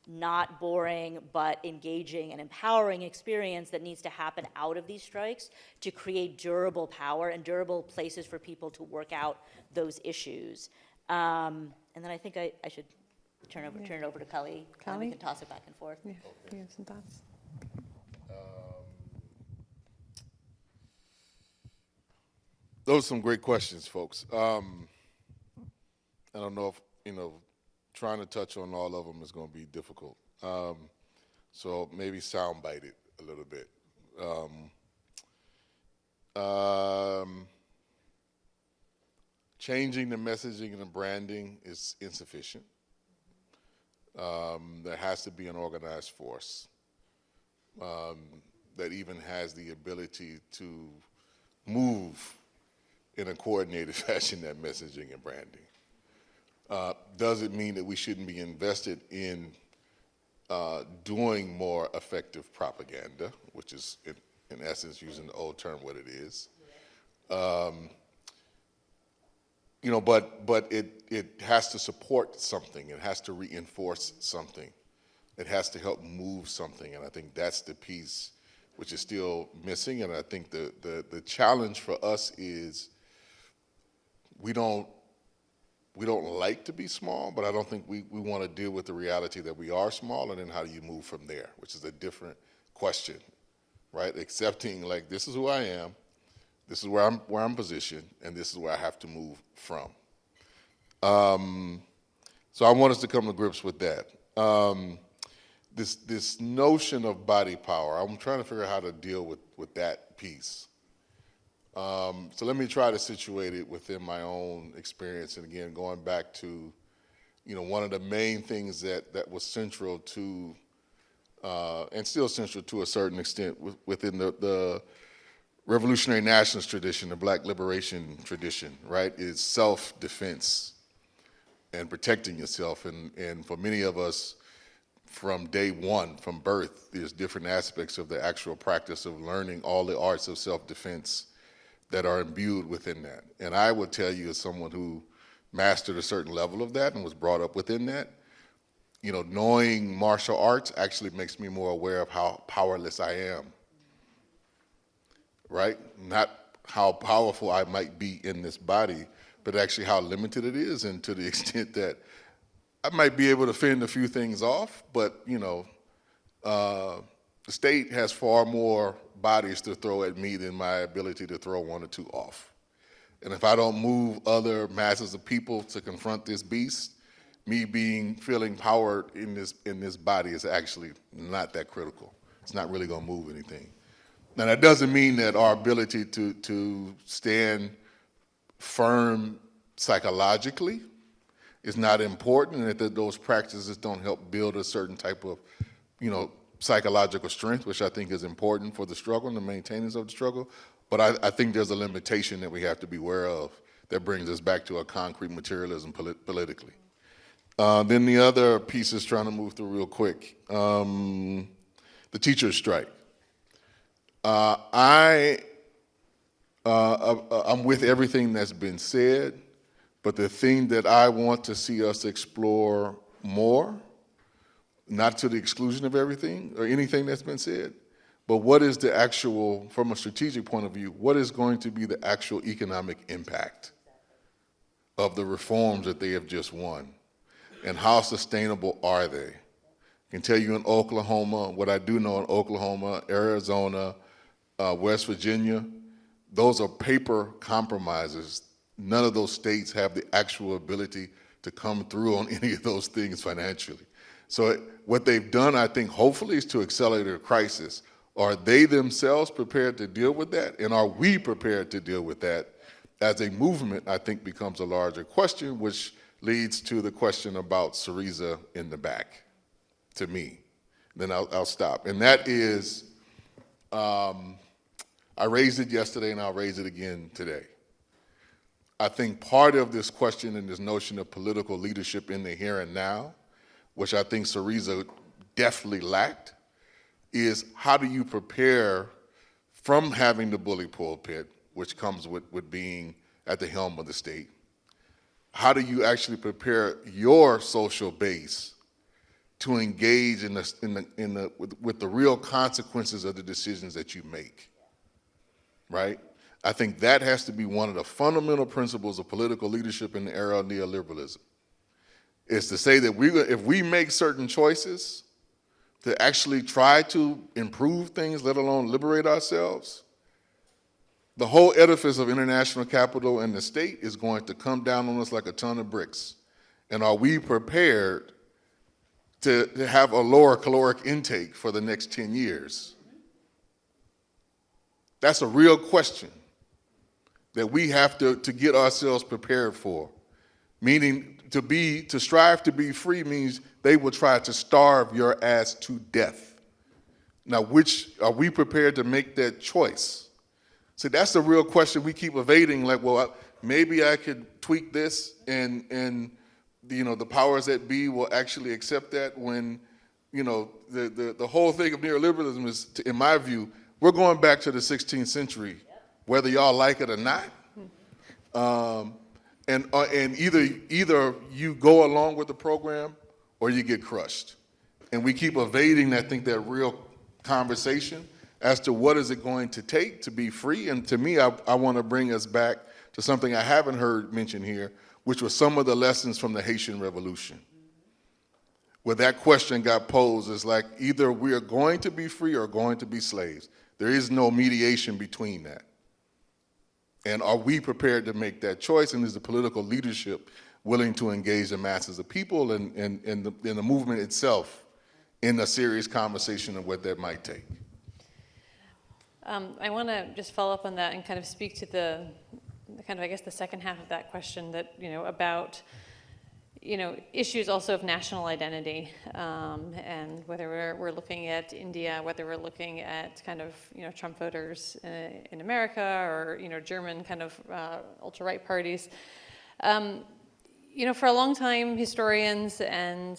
not boring, but engaging and empowering experience that needs to happen out of these strikes to create durable power and durable places for people to work out those issues? And then I think I should turn it over to Kali, and we can toss it back and forth. Yeah, you have some thoughts? Those are some great questions, folks. I don't know if, trying to touch on all of them is going to be difficult. So maybe soundbite it a little bit. Changing the messaging and the branding is insufficient. There has to be an organized force that even has the ability to move in a coordinated fashion, that messaging and branding. Does it mean that we shouldn't be invested in doing more effective propaganda, which is, in essence, using the old term, what it is? But it has to support something. It has to reinforce something. It has to help move something, and I think that's the piece which is still missing. And I think the challenge for us is we don't like to be small, but I don't think we want to deal with the reality that we are small, and then how do you move from there, which is a different question, right? Accepting, like, this is who I am, this is where I'm positioned, and this is where I have to move from. So I want us to come to grips with that. This notion of body power, I'm trying to figure out how to deal with that piece. So let me try to situate it within my own experience. And again, going back to, one of the main things that was central to, and still central to a certain extent within the revolutionary nationalist tradition, the Black liberation tradition, right, is self-defense and protecting yourself. And for many of us, from day one, from birth, there's different aspects of the actual practice of learning all the arts of self-defense that are imbued within that. And I would tell you, as someone who mastered a certain level of that and was brought up within that, knowing martial arts actually makes me more aware of how powerless I am, right? Not how powerful I might be in this body, but actually how limited it is, and to the extent that I might be able to fend a few things off, but the state has far more bodies to throw at me than my ability to throw one or two off. And if I don't move other masses of people to confront this beast, me feeling power in this body is actually not that critical. It's not really going to move anything. Now, that doesn't mean that our ability to stand firm psychologically is not important, and that those practices don't help build a certain type of, psychological strength, which I think is important for the struggle and the maintenance of the struggle. But I think there's a limitation that we have to be aware of that brings us back to a concrete materialism politically. Then the other piece is trying to move through real quick. The teachers' strike. I'm with everything that's been said, but the thing that I want to see us explore more, not to the exclusion of everything or anything that's been said, but what is the actual, from a strategic point of view, what is going to be the actual economic impact of the reforms that they have just won? And how sustainable are they? I can tell you in Oklahoma, what I do know in Oklahoma, Arizona, West Virginia, those are paper compromises. None of those states have the actual ability to come through on any of those things financially. So what they've done, I think, hopefully, is to accelerate a crisis. Are they themselves prepared to deal with that? And are we prepared to deal with that? As a movement, I think, becomes a larger question, which leads to the question about Syriza in the back, to me. Then I'll stop. And that is, I raised it yesterday and I'll raise it again today. I think part of this question and this notion of political leadership in the here and now, which I think Syriza definitely lacked, is how do you prepare from having the bully pulpit, which comes with being at the helm of the state? How do you actually prepare your social base to engage with the real consequences of the decisions that you make, right? I think that has to be one of the fundamental principles of political leadership in the era of neoliberalism, is to say that if we make certain choices to actually try to improve things, let alone liberate ourselves, the whole edifice of international capital and the state is going to come down on us like a ton of bricks. And are we prepared to have a lower caloric intake for the next 10 years? That's a real question that we have to get ourselves prepared for. Meaning to strive to be free means they will try to starve your ass to death. Now, which are we prepared to make that choice? See, that's the real question we keep evading. Like, well, maybe I could tweak this, and the powers that be will actually accept that. When the whole thing of neoliberalism is, in my view, we're going back to the 16th century, whether y'all like it or not. And either you go along with the program or you get crushed. And we keep evading, I think, that real conversation as to what is it going to take to be free. And to me, I want to bring us back to something I haven't heard mentioned here, which was some of the lessons from the Haitian Revolution, where that question got posed as like, either we are going to be free or going to be slaves. There is no mediation between that. And are we prepared to make that choice? And is the political leadership willing to engage the masses of people and the movement itself in a serious conversation of what that might take? I want to just follow up on that and kind of speak to the kind of, I guess, the second half of that question that, about, issues also of national identity, and whether we're looking at India, whether we're looking at kind of, Trump voters in America, or, German kind of ultra-right parties. For a long time, historians and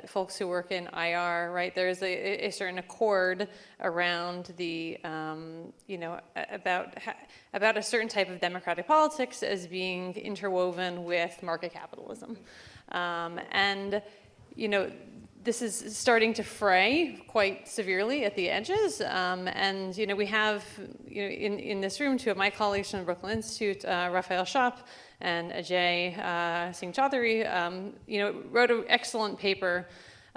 folks who work in IR, right, there's a certain accord around the, about a certain type of democratic politics as being interwoven with market capitalism. This is starting to fray quite severely at the edges. We have, in this room, two of my colleagues from the Brooklyn Institute, Raphael Shop and Ajay Singh Chaudhary, wrote an excellent paper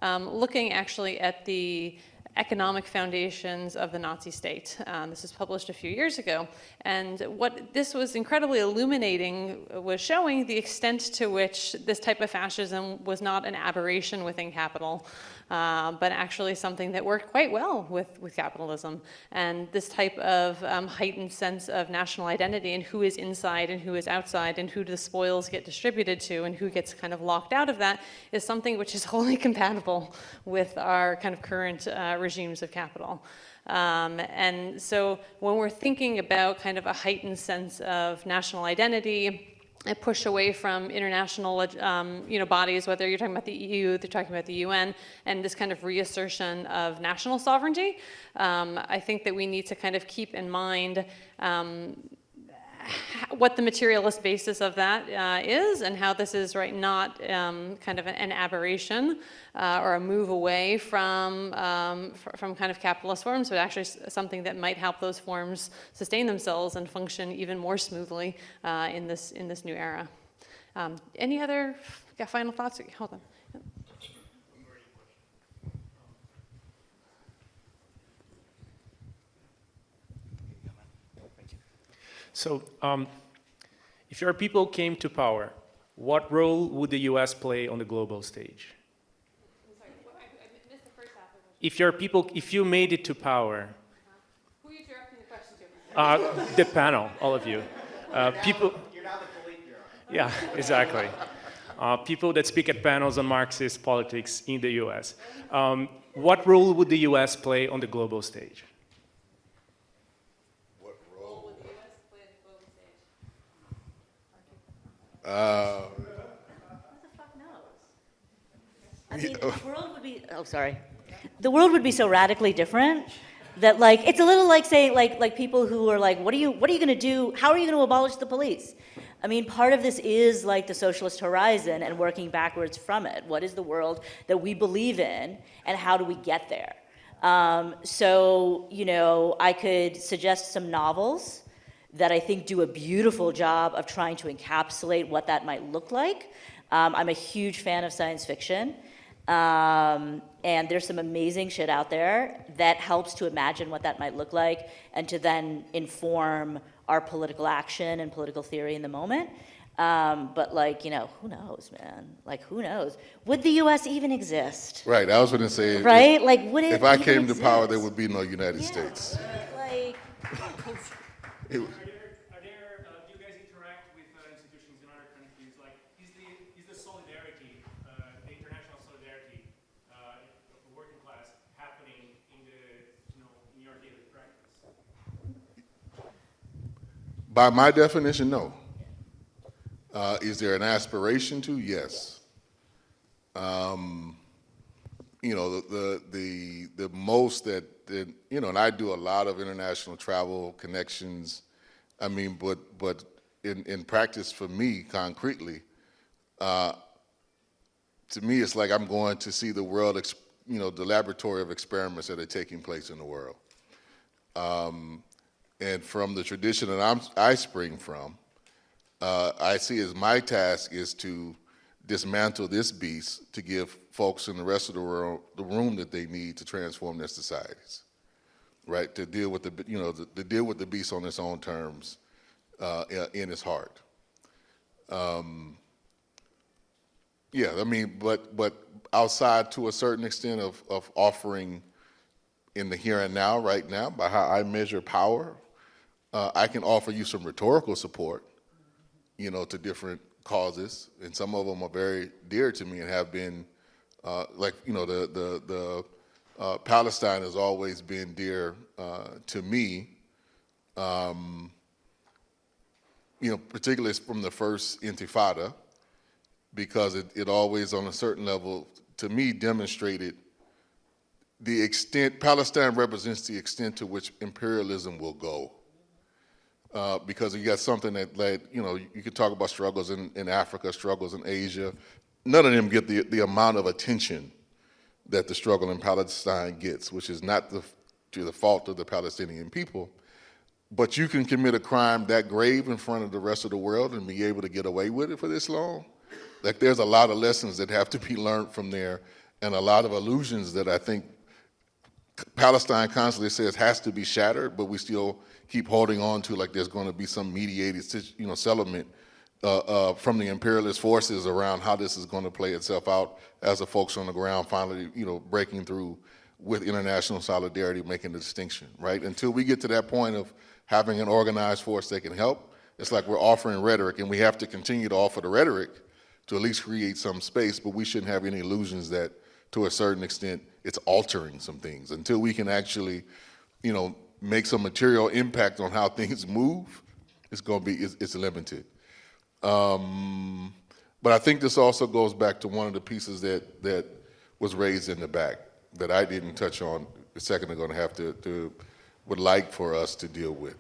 looking actually at the economic foundations of the Nazi state. This was published a few years ago. And what this was incredibly illuminating was showing the extent to which this type of fascism was not an aberration within capital, but actually something that worked quite well with capitalism. And this type of heightened sense of national identity and who is inside and who is outside and who the spoils get distributed to and who gets kind of locked out of that is something which is wholly compatible with our kind of current regimes of capital. And so when we're thinking about kind of a heightened sense of national identity, a push away from international bodies, whether you're talking about the EU, they're talking about the UN, and this kind of reassertion of national sovereignty, I think that we need to kind of keep in mind what the materialist basis of that is, and how this is not kind of an aberration or a move away from kind of capitalist forms, but actually something that might help those forms sustain themselves and function even more smoothly in this new era. Any other final thoughts? Hold on. So, if your people came to power, what role would the U.S. play on the global stage? I'm sorry, I missed the first half of the question. If you made it to power, Who are you directing the question to? the panel, all of you, people. You're now the Politburo. Yeah, exactly. People that speak at panels on Marxist politics in the U.S. What role would the U.S. play on the global stage? What role? Would the U.S. play on the global stage? Who the fuck knows? I mean, the world would be, oh, sorry. The world would be so radically different that, like, it's a little like saying, like people who are like, what are you going to do? How are you going to abolish the police? I mean, part of this is like the socialist horizon and working backwards from it. What is the world that we believe in, and how do we get there? So, you know, I could suggest some novels that I think do a beautiful job of trying to encapsulate what that might look like. I'm a huge fan of science fiction. And there's some amazing shit out there that helps to imagine what that might look like and to then inform our political action and political theory in the moment. But like, you know, who knows, man? Like, who knows? Would the U.S. even exist? Right, I was going to say, right? Like, would it if I even came to power, exist? there would be no United States. Like, It- Do you guys interact with institutions in other countries? Like, is the solidarity, the international solidarity of the working class happening in your daily practice? By my definition, no. Is there an aspiration to? Yes. You know, the most that you know, and I do a lot of international travel connections. I mean, but in practice for me, concretely, to me, it's like I'm going to see the world, you know, the laboratory of experiments that are taking place in the world. And from the tradition that I spring from, I see as my task is to dismantle this beast to give folks in the rest of the world the room that they need to transform their societies, right? To deal with the, you know, to deal with the beast on its own terms, in its heart. Yeah, I mean, but outside to a certain extent of offering in the here and now, right now, by how I measure power, I can offer you some rhetorical support, you know, to different causes, and some of them are very dear to me and have been, like, you know, the Palestine has always been dear to me, you know, particularly from the first Intifada, because it always, on a certain level, to me, demonstrated the extent, Palestine represents the extent to which imperialism will go. Because you got something that, you know, you could talk about struggles in Africa, struggles in Asia. None of them get the amount of attention that the struggle in Palestine gets, which is not to the fault of the Palestinian people. But you can commit a crime that grave in front of the rest of the world and be able to get away with it for this long. Like, there's a lot of lessons that have to be learned from there, and a lot of illusions that I think Palestine constantly says has to be shattered, but we still keep holding on to, like there's going to be some mediated, you know, settlement from the imperialist forces around how this is going to play itself out as the folks on the ground finally, you know, breaking through with international solidarity, making the distinction, right? Until we get to that point of having an organized force that can help, it's like we're offering rhetoric, and we have to continue to offer the rhetoric to at least create some space, but we shouldn't have any illusions that, to a certain extent, it's altering some things. Until we can actually, you know, make some material impact on how things move, it's going to be, it's limited. But I think this also goes back to one of the pieces that was raised in the back that I didn't touch on a second ago, and have to would like for us to deal with.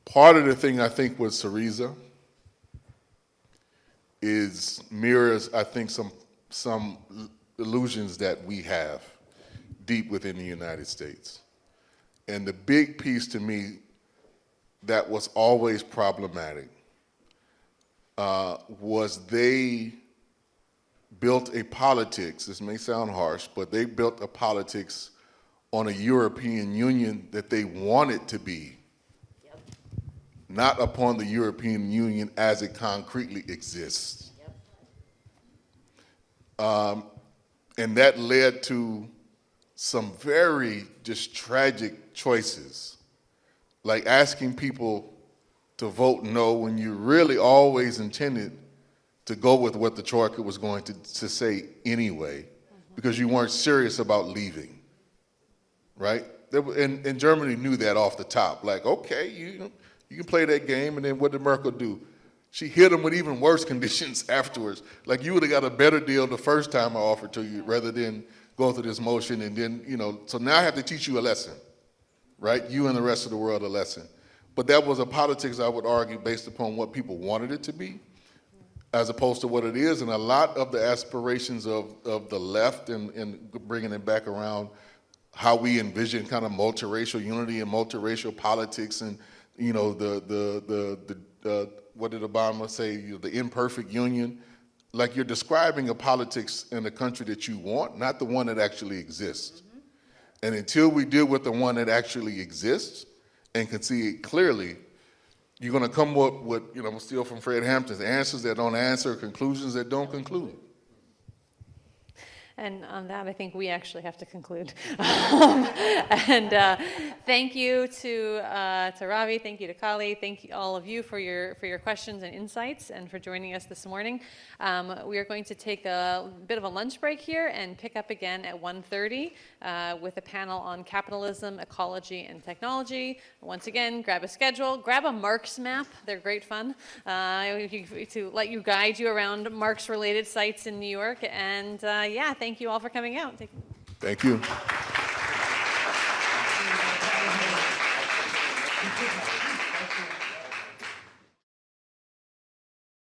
Part of the thing I think with Syriza mirrors, I think, some illusions that we have deep within the United States. And the big piece to me that was always problematic was they built a politics, this may sound harsh, but they built a politics on a European Union that they want it to be, not upon the European Union as it concretely exists. And that led to some very just tragic choices, like asking people to vote no when you really always intended to go with what the Troika was going to say anyway, because you weren't serious about leaving, right? And Germany knew that off the top, like, okay, you can play that game, and then what did Merkel do? She hit them with even worse conditions afterwards. Like, you would have got a better deal the first time I offered to you rather than go through this motion and then, so now I have to teach you a lesson, right? You and the rest of the world a lesson. But that was a politics, I would argue, based upon what people wanted it to be, as opposed to what it is. And a lot of the aspirations of the left and bringing it back around how we envision kind of multiracial unity and multiracial politics and, what did Obama say, the imperfect union? Like, you're describing a politics in the country that you want, not the one that actually exists. And until we deal with the one that actually exists and can see it clearly, you're going to come up with, I'm steal from Fred Hampton's, answers that don't answer, conclusions that don't conclude. And on that, I think we actually have to conclude. And thank you to Ravi, thank you to Kali, thank you all of you for your questions and insights and for joining us this morning. We are going to take a bit of a lunch break here and pick up again at 1:30 with a panel on capitalism, ecology, and technology. Once again, grab a schedule, grab a Marx map. They're great fun to let you guide you around Marx-related sites in New York. And yeah, thank you all for coming out. Thank you.